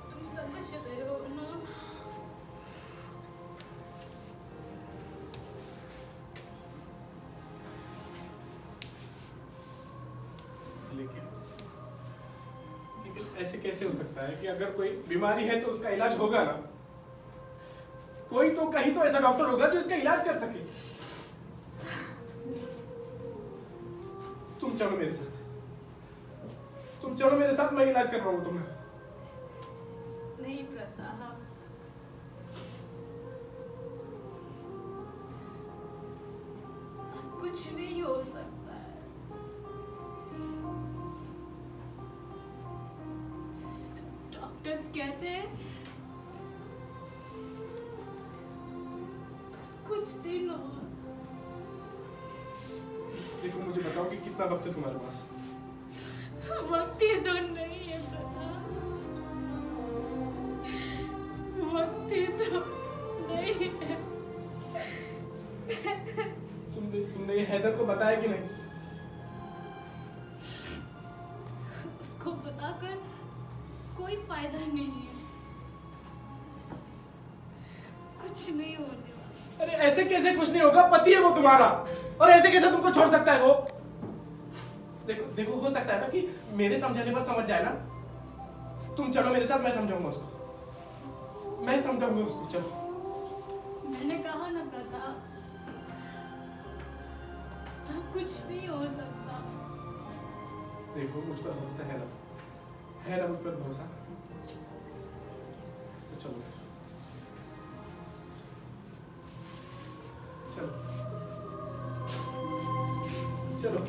तुम समझ रहे हो ना? लेकिन ऐसे कैसे हो सकता है कि अगर कोई बीमारी है तो उसका इलाज होगा ना? कोई तो कहीं तो ऐसा डॉक्टर होगा जो इसका इलाज कर सके। तुम चलो मेरे साथ, तुम चलो मेरे साथ, मैं इलाज करवाऊंगा तुम्हें। नहीं प्रताप, कुछ नहीं हो सकता है। डॉक्टर्स कहते हैं बस कुछ दिन और। देखो मुझे बताओ कि कितना वक्त है तुम्हारे पास? वक्त ही तो नहीं है प्रताप, वक्त ही तो नहीं है। तुमने ये हैदर को बताया कि नहीं? को बताकर कोई फायदा नहीं है, कुछ नहीं होने वाला। अरे ऐसे कैसे कुछ नहीं होगा? पति है वो तुम्हारा, और ऐसे कैसे तुमको छोड़ सकता है वो? देखो देखो, हो सकता है ना कि मेरे समझाने पर समझ जाए ना। तुम चलो मेरे साथ, मैं समझाऊंगा उसको, मैं समझाऊंगा उसको। चलो। मैंने कहा ना प्रताप, कुछ नहीं हो सकता। देखो मुझ पर भरोसा है ना मुझ पर भरोसा? तो चलो चलो चलो।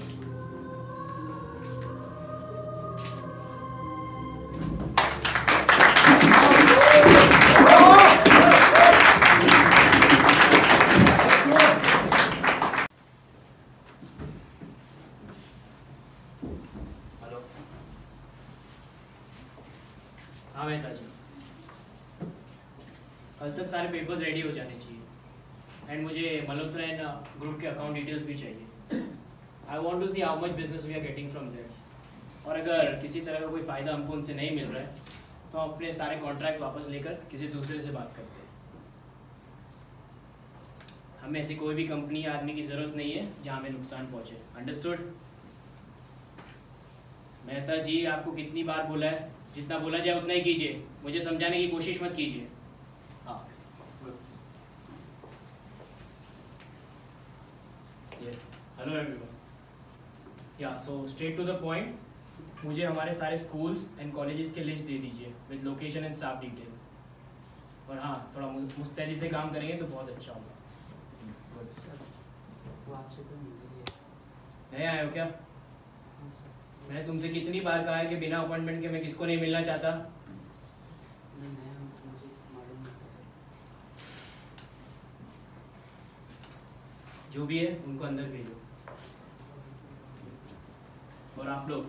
हाँ मेहता जी, कल तक सारे पेपर्स रेडी हो जाने चाहिए एंड मुझे मल्होत्रा एंड ग्रुप के अकाउंट डिटेल्स भी चाहिए। I want to see how much business we are getting from there, और अगर किसी तरह का कोई फ़ायदा हमको उनसे नहीं मिल रहा है तो हम अपने सारे कॉन्ट्रैक्ट्स वापस लेकर किसी दूसरे से बात करते हैं। हमें ऐसी कोई भी कंपनी या आदमी की ज़रूरत नहीं है जहाँ हमें नुकसान पहुँचे। अंडरस्टूड? मेहता जी, आपको कितनी बार बोला है, जितना बोला जाए उतना ही कीजिए, मुझे समझाने की कोशिश मत कीजिए। हाँ, yes, hello everyone. Yeah so straight to the point, मुझे हमारे सारे स्कूल्स एंड कॉलेजेस के लिस्ट दे दीजिए विद लोकेशन एंड साफ डिटेल। और हाँ, थोड़ा मुस्तैदी से काम करेंगे तो बहुत अच्छा होगा। नहीं आए हो क्या? मैंने तुमसे कितनी बार कहा है कि बिना अपॉइंटमेंट के मैं किसको नहीं मिलना चाहता। जो भी है उनको अंदर भेजो। और आप लोग,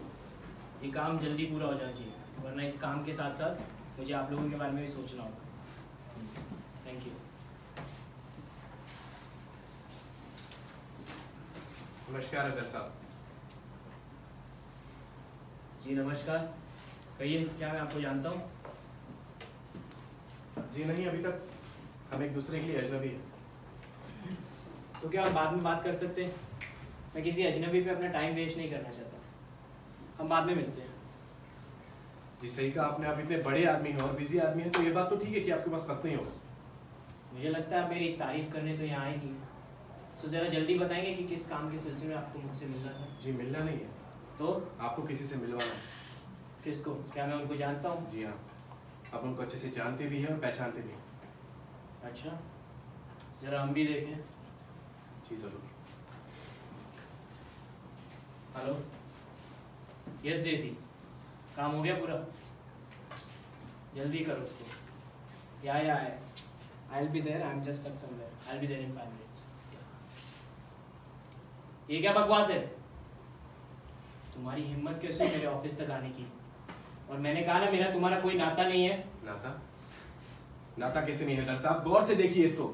ये काम जल्दी पूरा हो जाना चाहिए, वरना इस काम के साथ साथ मुझे आप लोगों के बारे में भी सोचना होगा। Thank you. नमस्कार अगर साहब। जी नमस्कार, कहिए, क्या मैं आपको जानता हूँ? जी नहीं, अभी तक हम एक दूसरे के लिए अजनबी हैं। तो क्या हम बाद में बात कर सकते हैं? मैं किसी अजनबी पे अपना टाइम वेस्ट नहीं करना चाहता, हम बाद में मिलते हैं। जी सही कहा आपने, आप इतने बड़े आदमी हैं और बिजी आदमी हैं, तो ये बात तो ठीक है कि आपके पास वक्त नहीं होगा। मुझे लगता है आप मेरी तारीफ करने तो यहाँ आए नहीं, तो ज़रा जल्दी बताएंगे कि किस काम के सिलसिले में आपको मुझसे मिलना था? जी मिलना नहीं है, तो आपको किसी से मिलवाना है। किसको? क्या मैं उनको जानता हूँ? जी हाँ, आप उनको अच्छे से जानते भी हैं और पहचानते भी हैं। अच्छा, जरा हम भी देखें। जी जरूर। हेलो, यस देसी, काम हो गया पूरा? जल्दी करो उसको। Yeah I will be there, I am just stuck somewhere, I will be there in 5 minutes. ये क्या बकवास है? तुम्हारी हिम्मत कैसे मेरे ऑफिस तक आने की? और मैंने कहा ना, मेरा तुम्हारा कोई नाता नहीं है। नाता कैसे नहीं है दर साहब? गौर से देखिए इसको,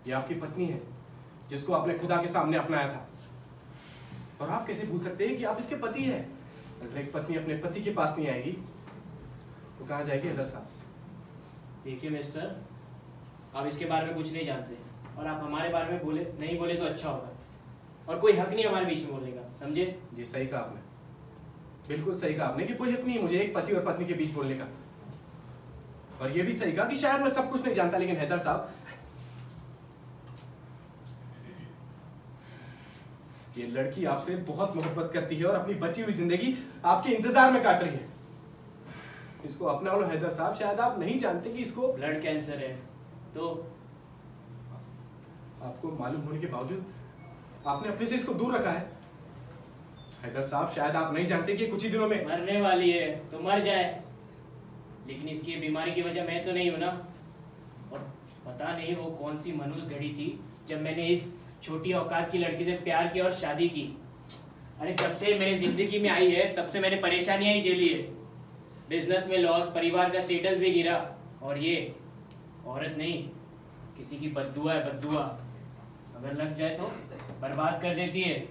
ये आपकी पत्नी है जिसको आपने खुदा के सामने अपनाया था, और आप कैसे भूल सकते हैं कि आप इसके पति हैं? अगर एक पत्नी अपने पति के पास नहीं आएगी तो कहाँ जाएगी दर साहब? देखिए मिस्टर, आप इसके बारे में कुछ नहीं जानते, और आप हमारे बारे में नहीं बोले तो अच्छा होगा, और कोई हक नहीं हमारे बीच में बोलने का, समझे? जी सही कहा आपने, बिल्कुल सही कहा आपने कि कोई हक नहीं है मुझे एक पति और पत्नी के बीच बोलने का। और ये भी सही कहा कि शायद मैं सब कुछ नहीं जानता, लेकिन हैदर साहब, ये लड़की आपसे बहुत मोहब्बत करती है और अपनी बची हुई जिंदगी आपके इंतजार में काट रही है। इसको अपना लो हैदर साहब, शायद आप नहीं जानते कि इसको ब्लड कैंसर है। तो आपको मालूम होने के बावजूद आपने अपने से इसको दूर रखा है। हैदर साहब, शायद आप नहीं जानते कि कुछ ही दिनों में मरने वाली है तो मर जाए, लेकिन इसकी बीमारी की वजह मैं तो नहीं हूं ना। और पता नहीं वो कौन सी मनहूस घड़ी थी जब मैंने इस छोटी औकात की लड़की से प्यार किया और शादी की। अरे जब से मेरी जिंदगी में आई है तब से मैंने परेशानियां ही झेली है, बिजनेस में लॉस, परिवार का स्टेटस भी गिरा, और ये औरत नहीं, किसी की बद्दुआ है, बद्दुआ। अगर लग जाए तो बर्बाद कर देती है।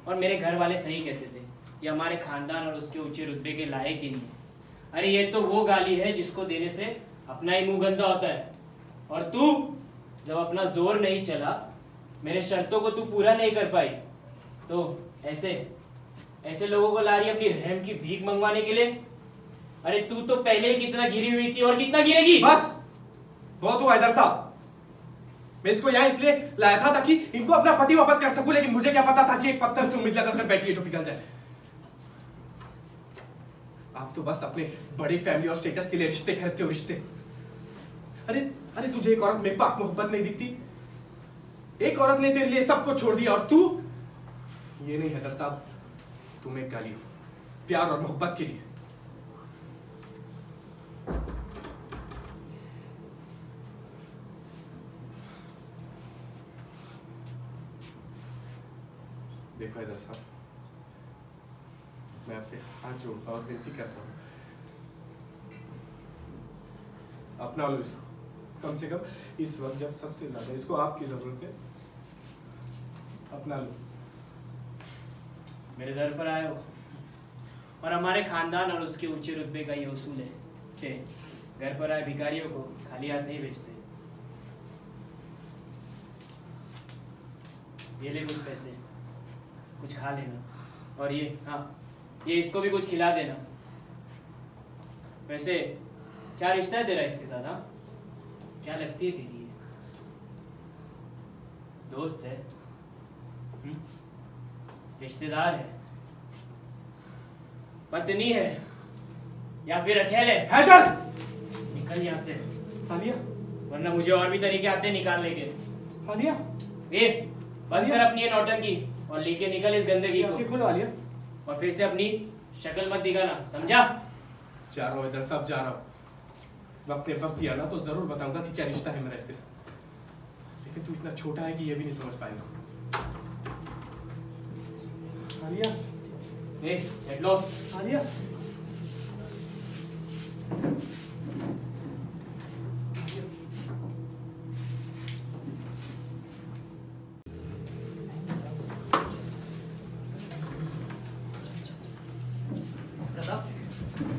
और मेरे घर वाले सही कहते थे, ये हमारे खानदान और उसके ऊंचे रुतबे के लायक ही नहीं है। अरे ये तो वो गाली है जिसको देने से अपना ही मुंह गंदा होता है। और तू जब अपना जोर नहीं चला, मेरे शर्तों को तू पूरा नहीं कर पाई, तो ऐसे लोगों को ला रही अपनी रहम की भीख मंगवाने के लिए। अरे तू तो पहले ही कितना गिरी हुई थी और कितना गिरेगी। बस बहुत हुआ हैदर साहब। मैं इसको यहाँ इसलिए लाया था ताकि इनको अपना पति वापस कर सकूं, लेकिन मुझे क्या पता था कि एक पत्थर से उम्मीद लगाकर बैठी है जो पिघल जाए। आप तो बस अपने बड़े फैमिली और स्टेटस के लिए रिश्ते खरीदते हो, रिश्ते। अरे तुझे एक औरत में पाक मोहब्बत नहीं दिखती? एक औरत ने तेरे लिए सब कुछ छोड़ दिया और तू ये नहीं हैदर साहब, तुम एक गाली हो प्यार और मोहब्बत के लिए। देखो हैदर साहब, मैं आपसे हाथ जोड़ता हूँ और विनती करता हूँ, अपना लो इसको। कम से कम इस वक्त जब सबसे ज्यादा इसको आपकी जरूरत है, अपना लो। मेरे दर पर आए हो और हमारे खानदान और उसके ऊंचे रुतबे का ये उसूल है कि घर पर आए भिखारियों को खाली हाथ नहीं भेजते। ये ले कुछ पैसे, कुछ खा लेना, और ये इसको भी कुछ खिला देना। वैसे क्या रिश्ता है तेरा इसके साथ? हाँ, क्या लगती है तेरी? दोस्त है? रिश्तेदार है? पत्नी है या फिर अकेले? हैदर, निकल यहाँ से। आलिया, वरना मुझे और भी तरीके आते हैं निकालने के। आलिया, बंद कर अपनी ये नौटंकी और लेके निकल इस गंदगी को। खोलो आलिया, और फिर से अपनी शक्ल मत दिखाना, समझा? जा रहा हूँ इधर, सब जा रहा हूँ। वक्त ने वक्त दिया ना तो जरूर बताऊंगा कि क्या रिश्ता है मेरा इसके साथ, लेकिन तू इतना छोटा है कि ये भी नहीं समझ पाएगा। Alia, get lost. आलिया,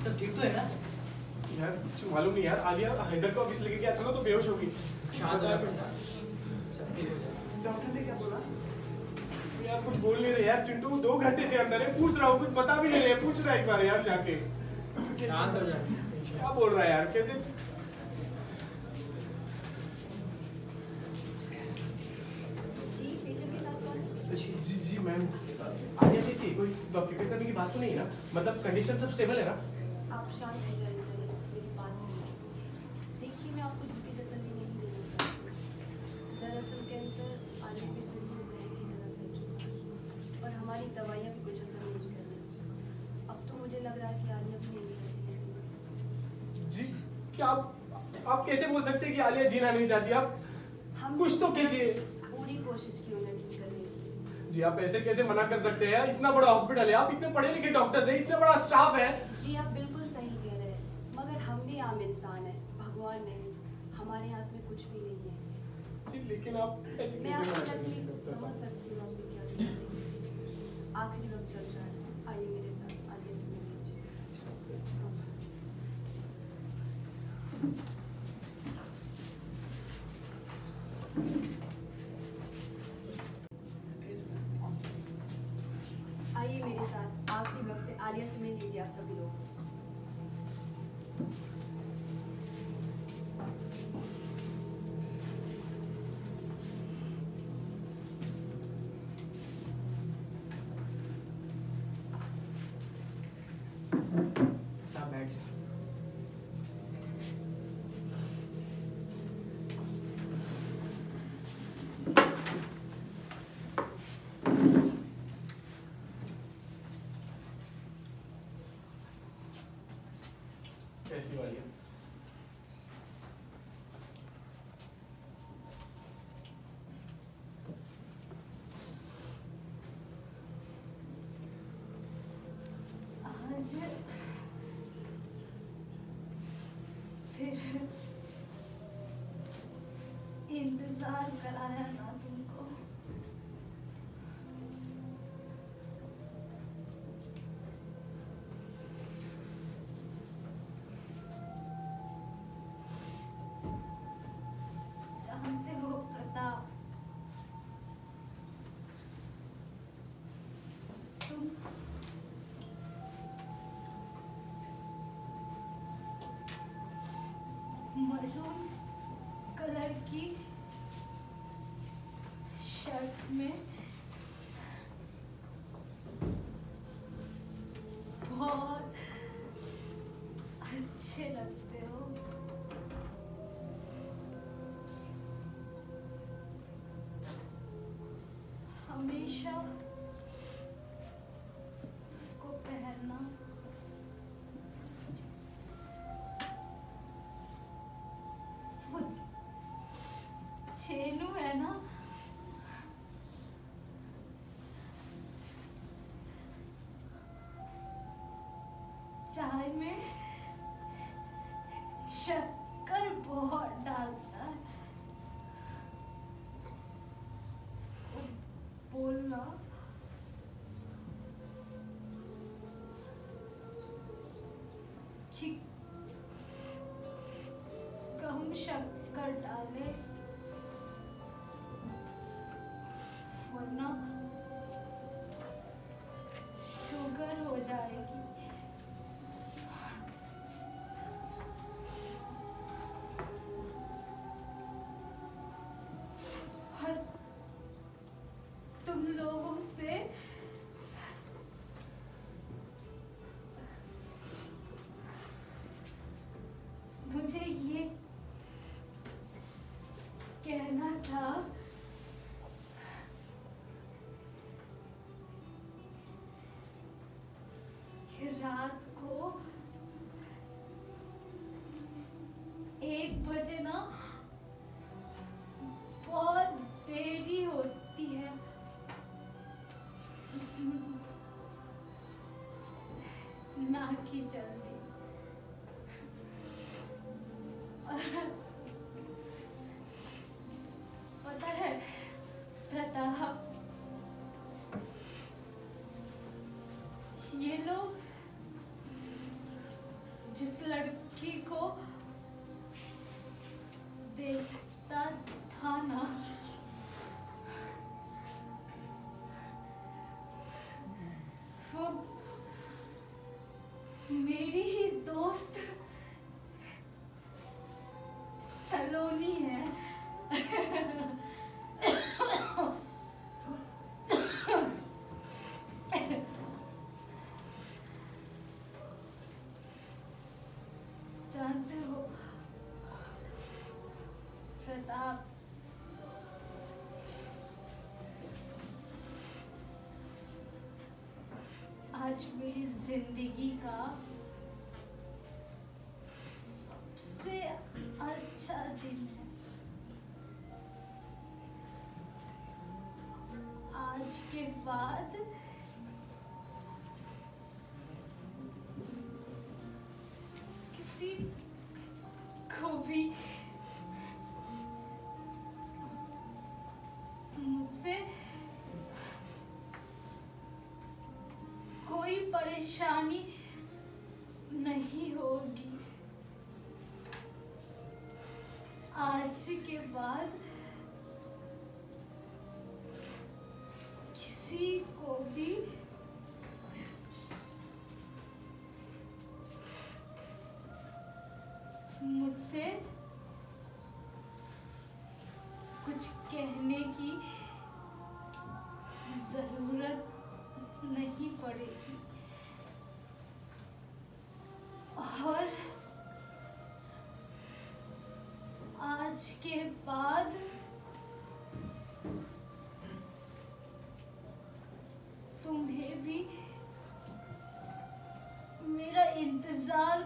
सब ठीक तो है ना? यार कुछ मालूम नहीं यार, आलिया हैदर को ऑफिस लेके गया था ना तो बेहोश होगी। डॉक्टर ने क्या बोला? यार कुछ बोल नहीं रहे यार, चिंटू 2 घंटे से अंदर है, पूछ रहा हूँ कुछ बता भी नहीं रहे, पूछ रहा है एक बार यार जाके। शांत हो जा। क्या बोल रहा है यार, कैसे? जी पेशेंट के साथ कौन? जी मैम, आलिया कैसी? कोई फिक्र करने की बात तो नहीं है ना? मतलब कंडीशन सब स्टेबल है ना? आप शांत हो जाइए, मेरे पास देखिए, मैं आपको झूठी तसल्ली नहीं देना चाहती। दरअसल कैंसर आलिया के शरीर में जहर की तरह फैल चुका है और हमारी दवाइयाँ भी कुछ असर नहीं कर रही। अब तो मुझे लग रहा है कि आलिया भी नहीं चाहती है। जी क्या आप कैसे बोल सकते हैं कि आलिया जीना नहीं चाहती? आप कुछ तो कीजिए। पूरी कोशिश की उन्हें ठीक करने की। जी आप ऐसे कैसे मना कर सकते हैं? इतना बड़ा हॉस्पिटल है, आप इतने पढ़े लिखे डॉक्टर्स हैं, इतना बड़ा स्टाफ है। जी आप बिल्कुल सही कह रहे हैं, मगर हम भी आम इंसान हैं, भगवान नहीं। हमारे हाथ में कुछ भी नहीं है। जी लेकिन आप ऐसे मैं कैसे आपकी मना कर तकलीफ सकते हैं? समझ सकती हूँ, आप भी क्या कह रहे हैं। आखिरी वक्त चल रहा है, आइए मेरे साथ, आलिया से मिल लीजिए। आइए मेरे साथ, आखिरी वक्त है, आलिया से मिल लीजिए आप सभी लोग। आप बैठ जाओ। कैसी वाली है? आज फिर इंतजार कराया ना तुमको। मरून कलर की शर्ट में बहुत अच्छे लगते हो। हमेशा उसको पहनना। वो चेनू है ना, चाय में शक्कर बहुत डालता है। उसको बोलना कि कम शक्कर डाले, वरना शुगर हो जाएगी। और तुम लोगों से मुझे ये कहना था कि रात को 1 बजे ना बहुत देरी होती है। ना कि जल्दी। और पता है प्रताप, ये लोग जिस लड़की को देखता था ना, वो मेरी ही दोस्त सलोनी है। जानते हो प्रताप, आज मेरी जिंदगी का सबसे अच्छा दिन है। आज के बाद किसी को भी मुझसे कोई परेशानी नहीं होगी। आज के बाद किसी को भी मुझसे कुछ कहने की जरूरत नहीं पड़ेगी। और आज के बाद तुम्हें भी मेरा इंतजार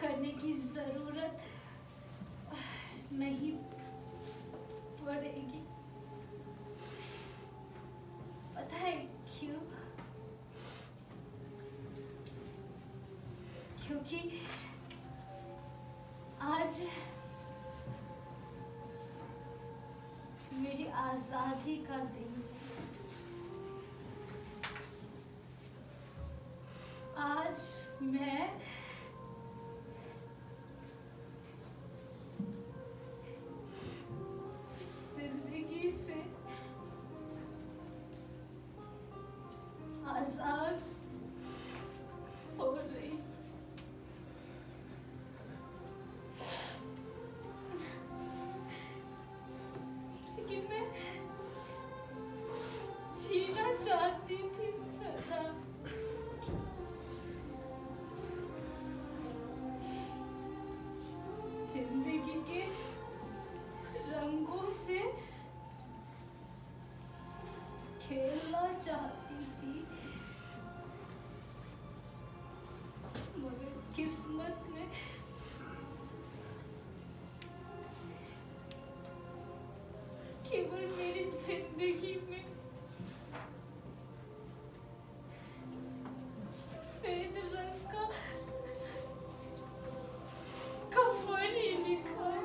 करने की जरूरत नहीं पड़ेगी। पता है क्यों? क्योंकि आज मेरी आजादी का दिन है। आज मैं जिंदगी से आजाद हो रही। खेलना चाहती थी, मगर किस्मत ने केवल मेरी जिंदगी में सफेद रंग का कफन ही लिखा है।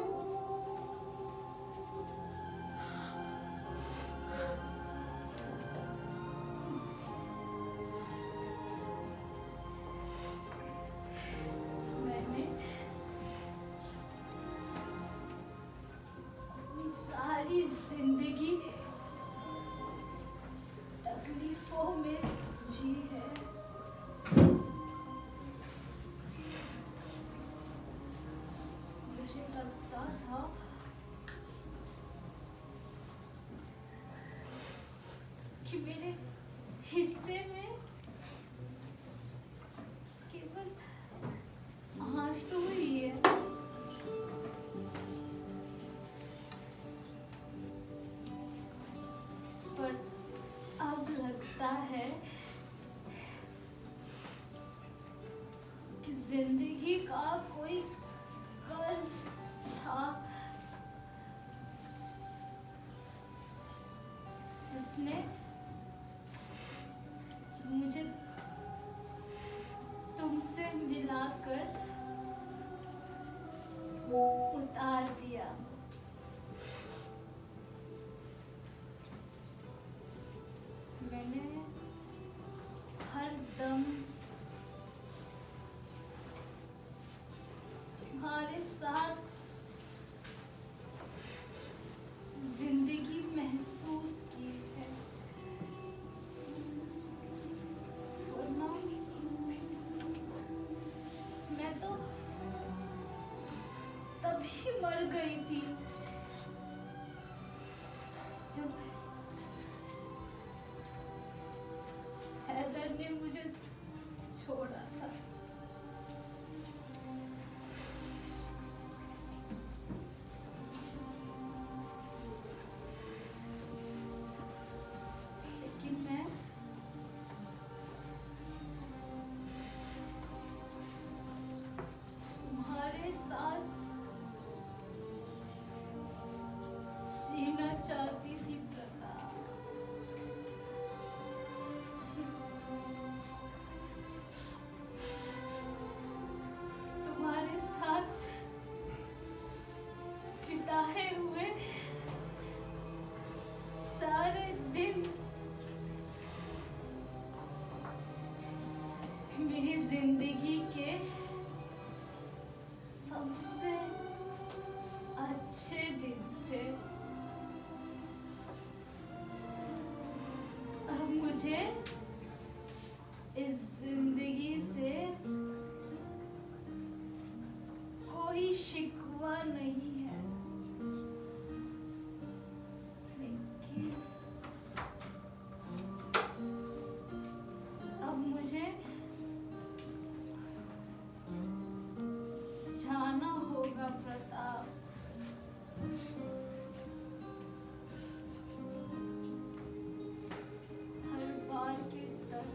मैंने अपनी सारी जिंदगी तकलीफों में जी है। मुझे लगता था कि मेरे हिस्से में केवल आंसू ही है। पर अब लगता है कि जिंदगी का कोई कर्ज था जिसने मुझे तुमसे मिलाकर उतार दिया। मैंने हर दम तुम्हारे साथ जिंदगी महसूस की है, वरना मैं तो तभी मर गई थी जब हैदर ने मुझे छोड़ा था। लेकिन मैं तुम्हारे साथ जीना चाहती थी प्रताप। तुम्हारे साथ बिताए हुए सारे दिन मेरी जिंदगी के सबसे अच्छे दिन थे। अब मुझे इस जिंदगी से कोई शिकवा नहीं है, लेकिन अब मुझे जाना होगा प्रताप। हर बार की तरह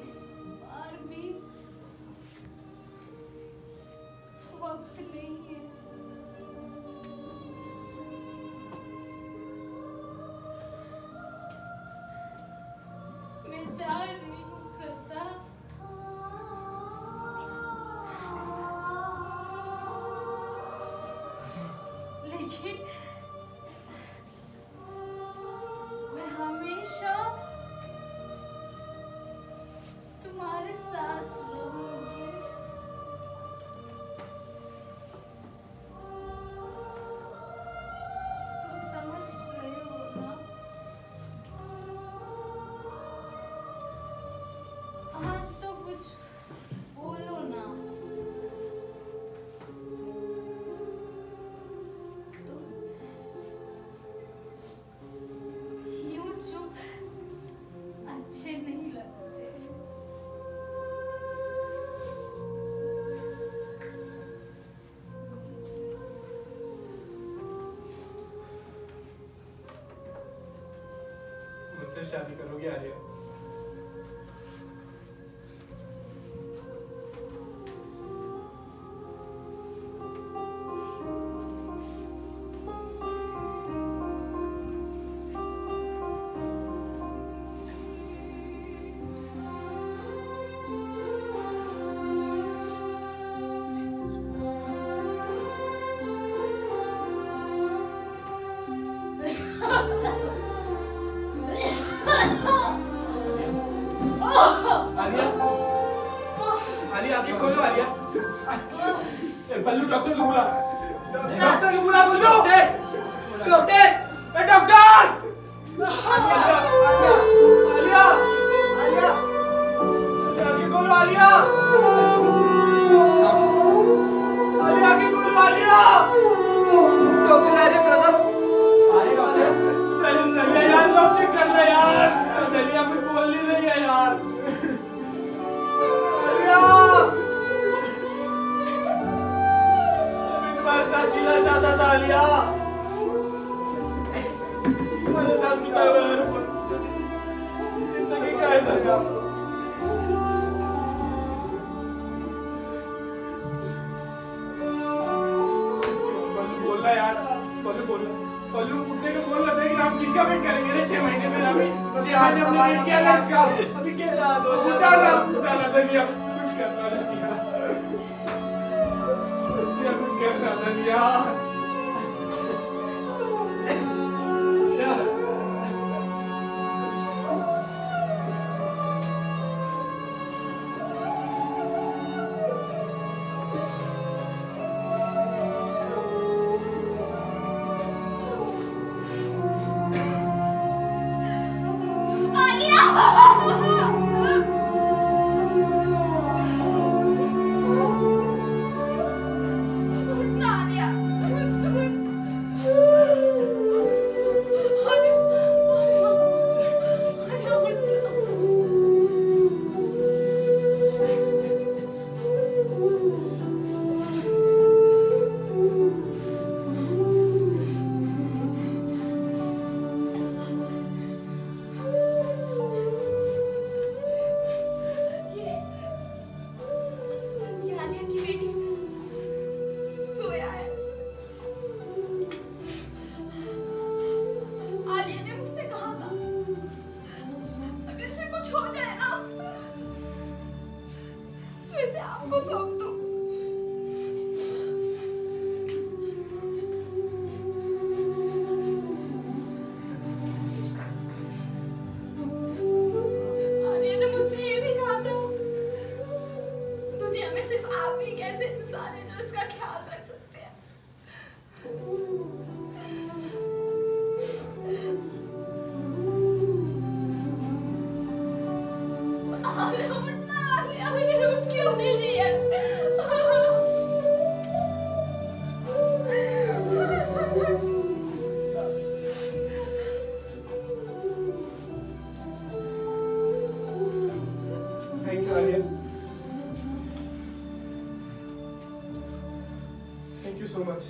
इस बार भी वक्त नहीं है। मैं जा रही हूँ प्रताप। लेकिन मैं हमेशा तुम्हारे साथ रहूंगी। तुम समझ रहे हो ना? मुझसे शादी करोगे आर्या? आर्या, आर्या आंखें खोलो आर्या। बल्लू डॉक्टर को बुला, डॉक्टर को बुला बल्लू। Doctor, doctor. आर्या, आर्या, आर्या, आंखें खोलो आर्या। आर्या आंखें खोलो आर्या। डॉक्टर आर्या प्रताप। आर्या डॉक्टर। दलिया यार लोग चेक कर ले यार। दलिया कुछ बोल नहीं रही है यार। आर्या। मैं तुम्हारे साथ जीना चाहता था आर्या। मेरे साथ बिताया हुआ हर पल जिंदगी का ऐसा था। बल्लू बोलना यार, बल्लू बोलना, बल्लू उठने को बोल रहा था कि हम किसका वेट करेंगे रे 6 महीने में अभी 6 महीने हमने वेट किया ना इसका अभी क्या उठाना दलिया कुछ करना दलिया कुछ करना दलिया Thank you so much.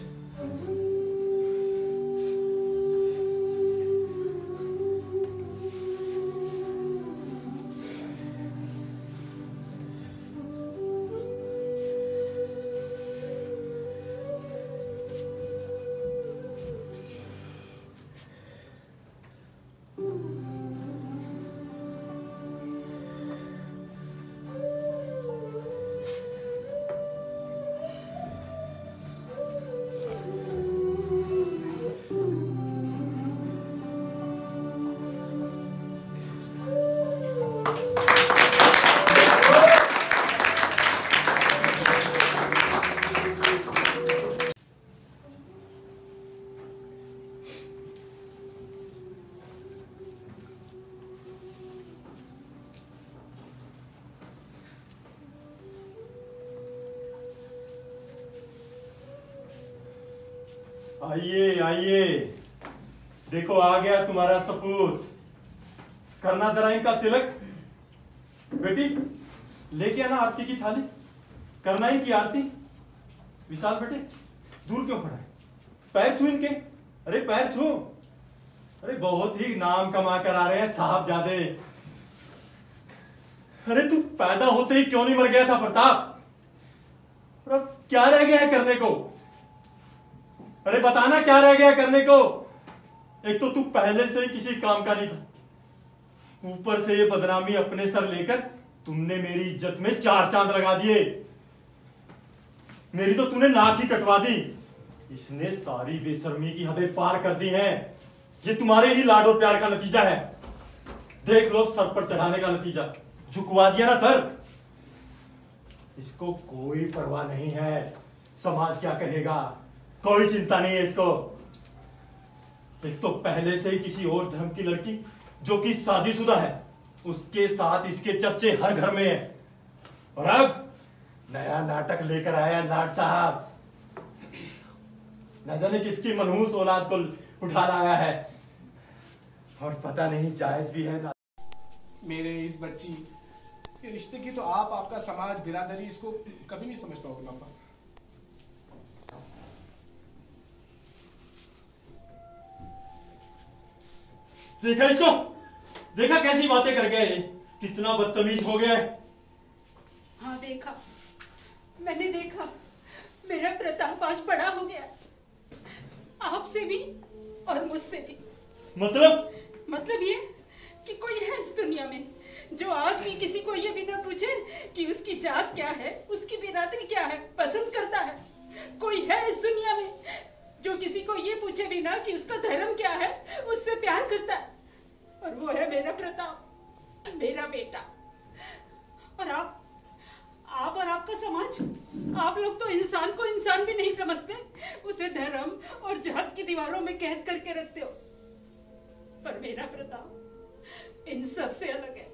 आइए आइए, देखो आ गया तुम्हारा सपूत। करना जरा इनका तिलक। बेटी लेके आना आरती की थाली, करना इनकी आरती। विशाल बेटे दूर क्यों खड़ा है? पैर छू इनके, अरे पैर छू। अरे बहुत ही नाम कमा कर आ रहे हैं साहबजादे। अरे तू पैदा होते ही क्यों नहीं मर गया था प्रताप? और अब क्या रह गया है करने को? अरे बताना क्या रह गया है करने को? एक तो तू पहले से ही किसी काम का नहीं था, ऊपर से ये बदनामी अपने सर लेकर तुमने मेरी इज्जत में 4 चांद लगा दिए। मेरी तो तूने नाक ही कटवा दी। इसने सारी बेशर्मी की हदें पार कर दी हैं। ये तुम्हारे ही लाड और प्यार का नतीजा है। देख लो सर पर चढ़ाने का नतीजा, झुकवा दिया ना सर। इसको कोई परवाह नहीं है समाज क्या कहेगा, कोई चिंता नहीं है इसको। एक तो पहले से ही किसी और धर्म की लड़की जो कि शादीशुदा है, उसके साथ इसके चर्चे हर घर में है। और अब नया नाटक लेकर आया लाड साहब। न जाने किसकी मनहूस औलाद को उठा लाया है, और पता नहीं जायज भी है ना। मेरे इस बच्ची ये रिश्ते की तो आपका समाज बिरादरी इसको कभी नहीं समझ पाओगे पापा। देखा इसको, देखा कैसी बातें कर गए, कितना बदतमीज हो गया है। हाँ देखा, मैंने देखा। मेरा प्रताप आज बड़ा हो गया, आपसे भी और मुझसे भी। मतलब ये कि कोई है इस दुनिया में जो आदमी किसी को ये भी ना पूछे कि उसकी जात क्या है, उसकी बिरादरी क्या है, पसंद करता है। कोई है इस दुनिया में जो किसी को ये पूछे भी ना कि उसका धर्म क्या है, उससे प्यार करता है। और वो है मेरा प्रताप, मेरा बेटा। और आप और आपका समाज, आप लोग तो इंसान को इंसान भी नहीं समझते, उसे धर्म और जात की दीवारों में कैद करके रखते हो। पर मेरा प्रताप इन सब से अलग है।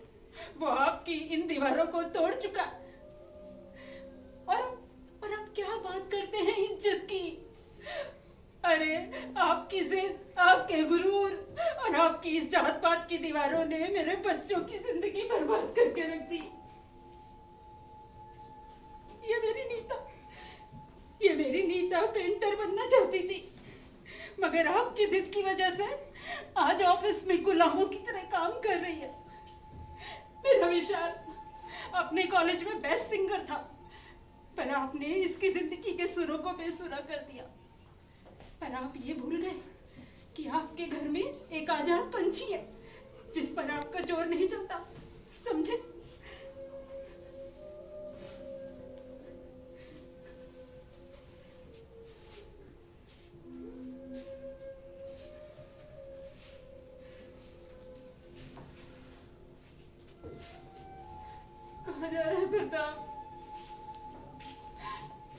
वो आपकी इन दीवारों को तोड़ चुका। और आप क्या बात करते हैं इज्जत की? अरे आपकी जिद, आपके गुरूर और आपकी इस जात पात की दीवारों ने मेरे बच्चों की जिंदगी बर्बाद करके रख दी। ये मेरी नीता पेंटर बनना चाहती थी, मगर आपकी जिद की वजह से आज ऑफिस में गुलामों की तरह काम कर रही है। मेरा विशाल अपने कॉलेज में बेस्ट सिंगर था, पर आपने इसकी जिंदगी के सुरों को बेसुरा कर दिया। पर आप ये भूल गए कि आपके घर में एक आजाद पंछी है जिस पर आपका जोर नहीं चलता, समझे? कहाँ जा रहा है बेटा?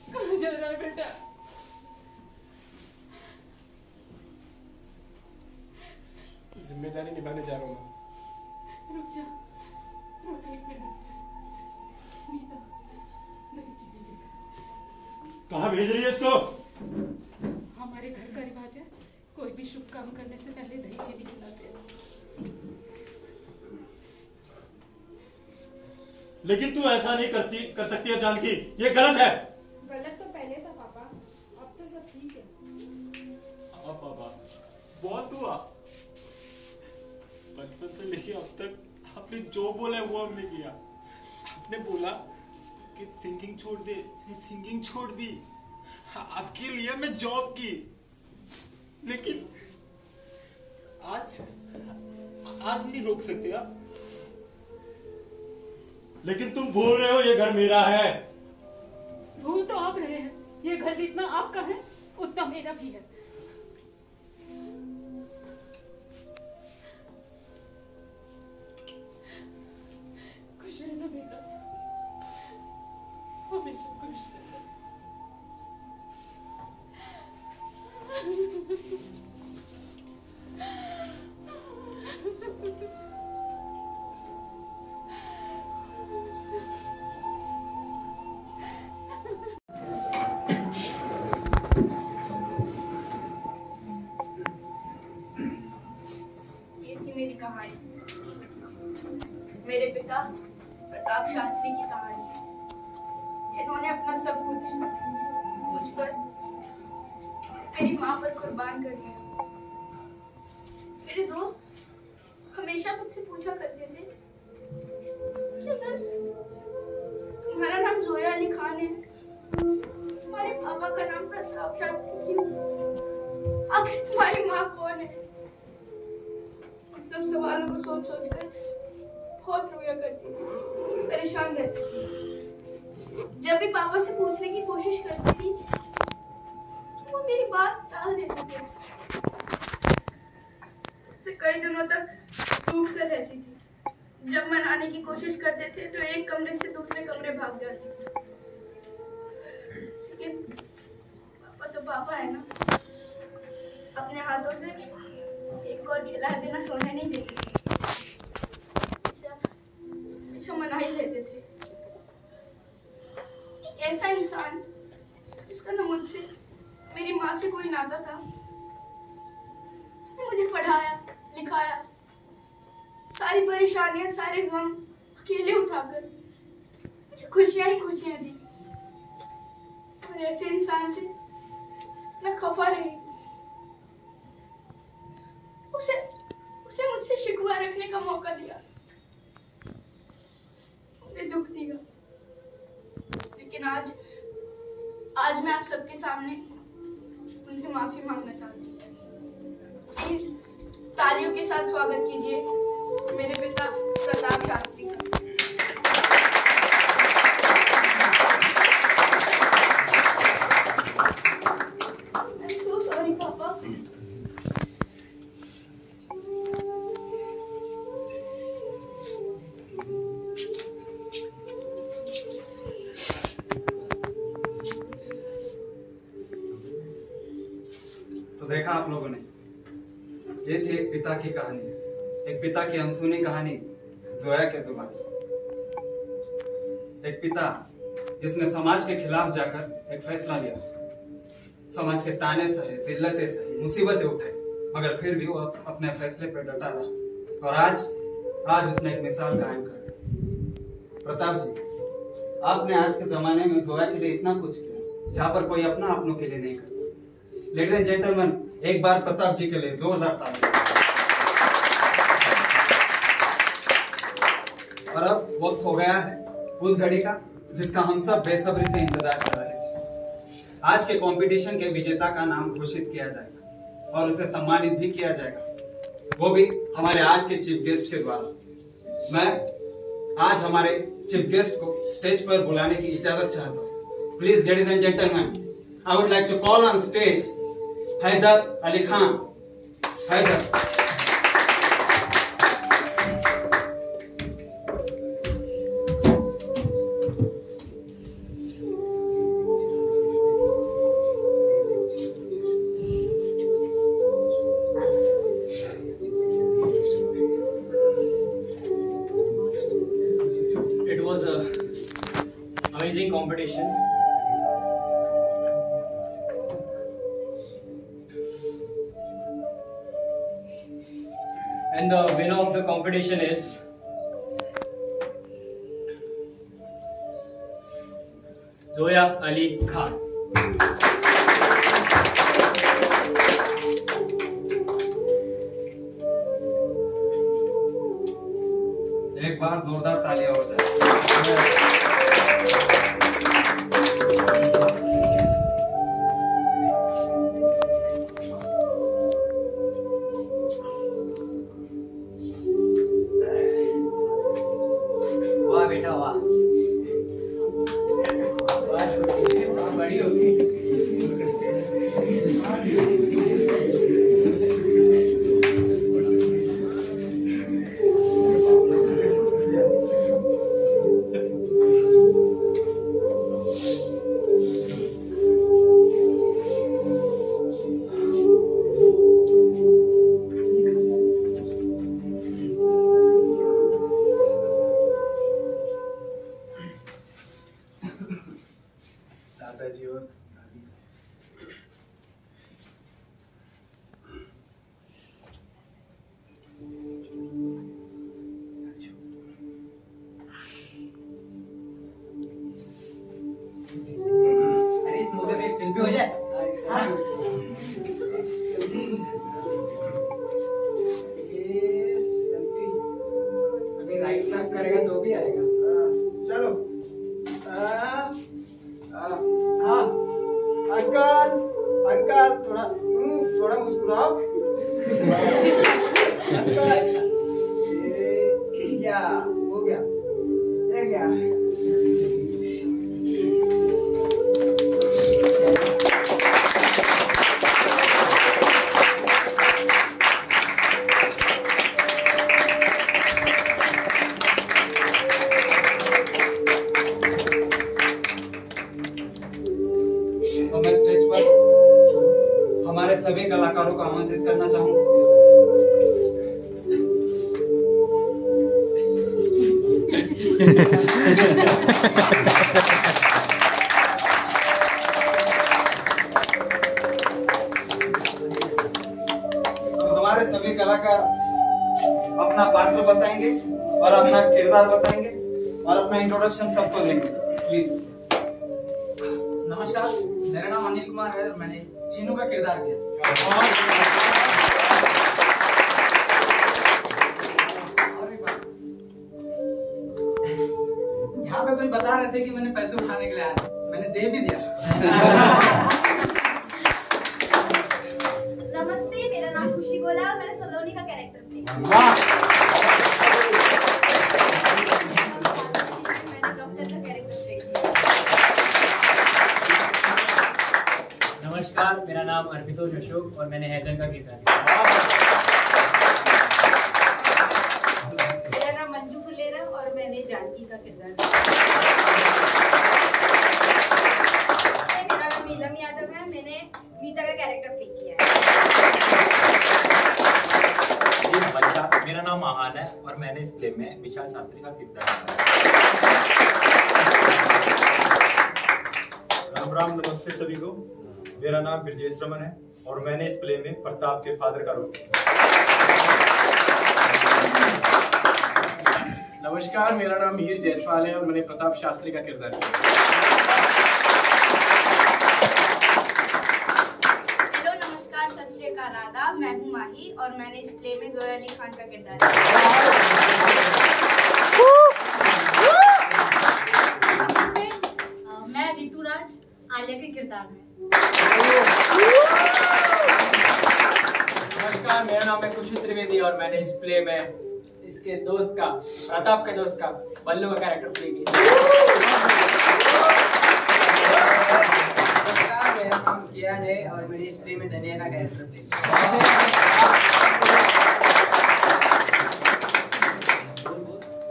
कहाँ जा रहा है बेटा? जिम्मेदारी निभाने जा रहा हूँ। रुक जा, रुक एक मिनट। नीता, नहीं जी, कहाँ भेज रही है इसको? हमारे घर का रिवाज है, कोई भी शुभ काम करने से पहले दही चीनी खिलाते हैं। लेकिन तू ऐसा नहीं कर सकती है जानकी, ये गलत है। गलत तो पहले था पापा, अब तो सब ठीक है। पापा बहुत हुआ, बचपन से लेके अब तक आपने जो बोला है वो हमने किया। आपने बोला कि सिंगिंग छोड़ दे, सिंगिंग छोड़ दी। आपके लिए मैं जॉब की, लेकिन आज नहीं रोक सकते आप। लेकिन तुम भूल रहे हो ये घर मेरा है। भूल तो आप रहे हैं, ये घर जितना आपका है उतना मेरा भी है। खुश रहना बेटा, हमेशा खुश रहना। ये थी मेरी कहानी, मेरे पिता प्रताप शास्त्री की कहानी, जिन्होंने अपना सब कुछ मुझ पर, मेरी माँ पर कुर्बान कर दिया। मेरे पूछा करते थे कि अगर तुम्हारा नाम जोया अली खान है, तुम्हारे पापा का नाम प्रताप शास्त्री क्यों? आखिर तुम्हारी माँ कौन है? इन सब सवालों को सोच सोच कर बहुत रोया करती थी, परेशान रहती थी। जब भी पापा से पूछने की कोशिश करती थी तो वो मेरी बात टाल देते थे। मुझसे कई दिनों तक टूट कर रहती थी। जब मनाने की कोशिश करते थे तो एक कमरे से दूसरे कमरे भाग जाती थी। लेकिन पापा तो पापा है ना, अपने हाथों से एक और खिलाए बिना सोने नहीं देते। हमेशा मना ही लेते थे। एक ऐसा इंसान जिसका न मुझसे मेरी माँ से कोई नाता था, उसने मुझे पढ़ाया लिखाया, सारी परेशानियां सारे गम अकेले उठाकर मुझे खुशियां ही खुशियां दी। और ऐसे इंसान से मैं खफा रही। उसे मुझसे शिकवा रखने का मौका दिया, उन्हें दुख दिया। लेकिन आज मैं आप सबके सामने उनसे माफी मांगना चाहती हूँ। प्लीज तालियों के साथ स्वागत कीजिए मेरे पिता प्रताप शास्त्री का। I'm so sorry, पापा। तो देखा आप लोगों ने, ये थी एक पिता की कहानी, एक पिता की अनसुनी कहानी जोया के जुबान। एक पिता जिसने समाज के खिलाफ जाकर एक फैसला लिया, समाज के ताने सहे, जिल्लतें सही, मुसीबतें उठाई, मगर फिर भी वो अपने फैसले पर डटा रहा। और आज उसने एक मिसाल कायम कर। प्रताप जी, आपने आज के जमाने में जोया के लिए इतना कुछ किया जहां पर कोई अपना अपनों के लिए नहीं करता। लेडीज एंड जेंटलमैन, एक बार प्रताप जी के लिए जोरदार ताली। और अब वक्त हो गया है उस घड़ी का जिसका हम सब बेसब्री से इंतजार कर रहे थे। आज के कंपटीशन के विजेता का नाम घोषित किया जाएगा और उसे सम्मानित भी किया जाएगा, वो भी हमारे आज के चीफ गेस्ट के द्वारा। मैं आज हमारे चीफ गेस्ट को स्टेज पर बुलाने की इजाजत चाहता हूँ। Please ladies and gentleman, I would like to call on stage Haidar Ali Khan. Haidar. It was a amazing competition. And the winner of the competition is Zoya Ali Khan. एक बार जोरदार तालियां हो जाए। वाह बेटा वाह, बड़ी होगी। क्या हो गया? ये क्या? तो मैं स्टेज पर हमारे सभी कलाकारों को आमंत्रित करना चाहूंगा। तो हमारे सभी कलाकार अपना पात्र बताएंगे और अपना किरदार बताएंगे और अपना इंट्रोडक्शन सबको देंगे। प्लीज। नमस्कार, मेरा नाम अनिल कुमार है और मैंने चीनू का किरदार किया। यहाँ पे कोई बता रहे थे कि मैंने पैसे उठाने के लिए आया, मैंने दे भी दिया। नमस्ते, मेरा नाम खुशी गोला और मैंने सलोनी का कैरेक्टर प्ले किया। मैंने डॉक्टर का कैरेक्टर प्ले किया। नमस्कार, मेरा नाम अर्पितोष अशोक और मैंने हैदर का किरदार किया। मेरा नाम मंजू फुलेरा और मैंने जानकी का किरदार किया। मेरा नाम नीलम यादव है, मैंने नीता का कैरेक्टर प्ले किया है। नमस्कार, मेरा नाम आहान है और मैंने इस प्ले में विशाल शास्त्री का किरदार किया। राम राम, नमस्ते सभी को। मेरा नाम ब्रजेश रमन है और मैंने इस प्ले में प्रताप के फादर का रोल किया। नमस्कार, मेरा नाम मीर जायसवाल है और मैंने प्रताप शास्त्री का किरदार किया। हेलो, नमस्कार, सत श्री अकाल, आदाब। मैं हूँ माही और मैंने इस प्ले में जोया अली खान का किरदार किया। नमस्ते, मैं ऋतुराज आलिया के किरदार में। नमस्कार, मेरा नाम है कुशी त्रिवेदी और मैंने इस प्ले में इसके दोस्त का, प्रताप के दोस्त का, बल्लू का कैरेक्टर प्ले किया। नमस्कार, मेरा नाम कियान है और मैंने इस प्ले में धनिया का कैरेक्टर प्ले किया।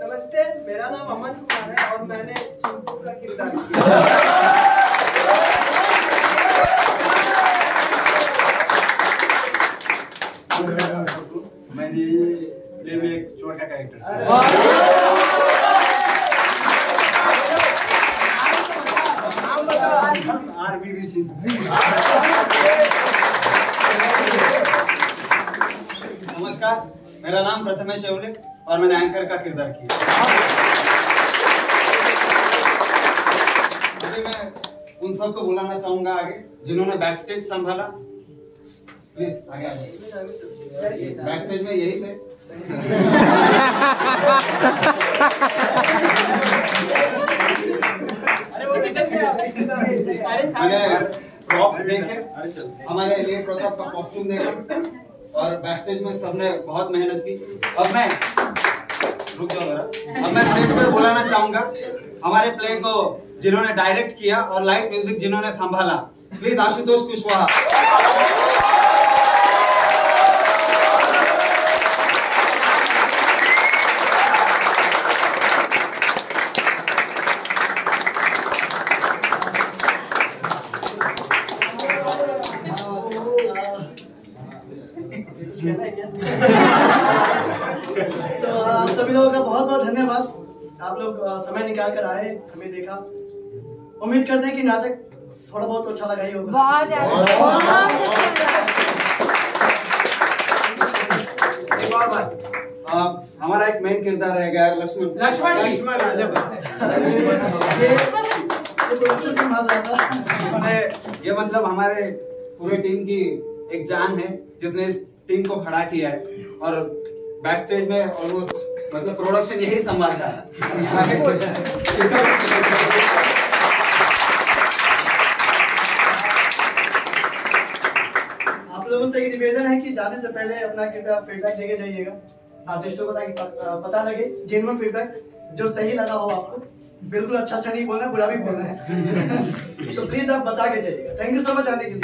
नमस्ते, मेरा नाम अमन कुमार है और मैंने चिंटू का किरदार किया। मैंने प्ले में एक चोर का कैरेक्टर किया। आरबीबी सिंह। नमस्कार, मेरा नाम प्रथमेश येवले और मैंने एंकर का किरदार किया। अभी मैं उन सबको बुलाना चाहूंगा आगे जिन्होंने बैक स्टेज संभाला। प्लीज आगे आइए। बैक स्टेज में यही थे। मैंने प्रॉप्स देखे, हमारे लिए प्रताप का कॉस्ट्यूम देखा और बैक स्टेज में सबने बहुत मेहनत की। अब मैं रुक जाओ जरा। अब मैं स्टेज पर बुलाना चाहूंगा हमारे प्ले को जिन्होंने डायरेक्ट किया और लाइट म्यूजिक जिन्होंने संभाला। प्लीज आशुतोष कुशवाहा। आप सभी लोगों का बहुत बहुत धन्यवाद। आप लोग समय निकाल कर आए, हमें देखा। उम्मीद करते हैं कि नाटक थोड़ा बहुत अच्छा लगा ही होगा। बहुत ज्यादा। एक और बात, हमारा एक मेन किरदार रहेगा लक्ष्मण। प्रोडक्शन संभाल रहा था। ये मतलब हमारे पूरे टीम की एक जान है जिसने इस टीम को खड़ा किया है और बैक स्टेज में ऑलमोस्ट मतलब प्रोडक्शन यही संभालता है। आप लोग लोगों से एक निवेदन है कि जाने से पहले अपना कृपया फीडबैक देके जाइएगा। आर्टिस्टों को ताकि पता लगे जेन्युइन फीडबैक जो सही लगा हो आपको। बिल्कुल अच्छा नहीं बोलना, बुरा भी बोलना है। तो प्लीज आप बता के जाइएगा। थैंक यू सो मच आने के लिए।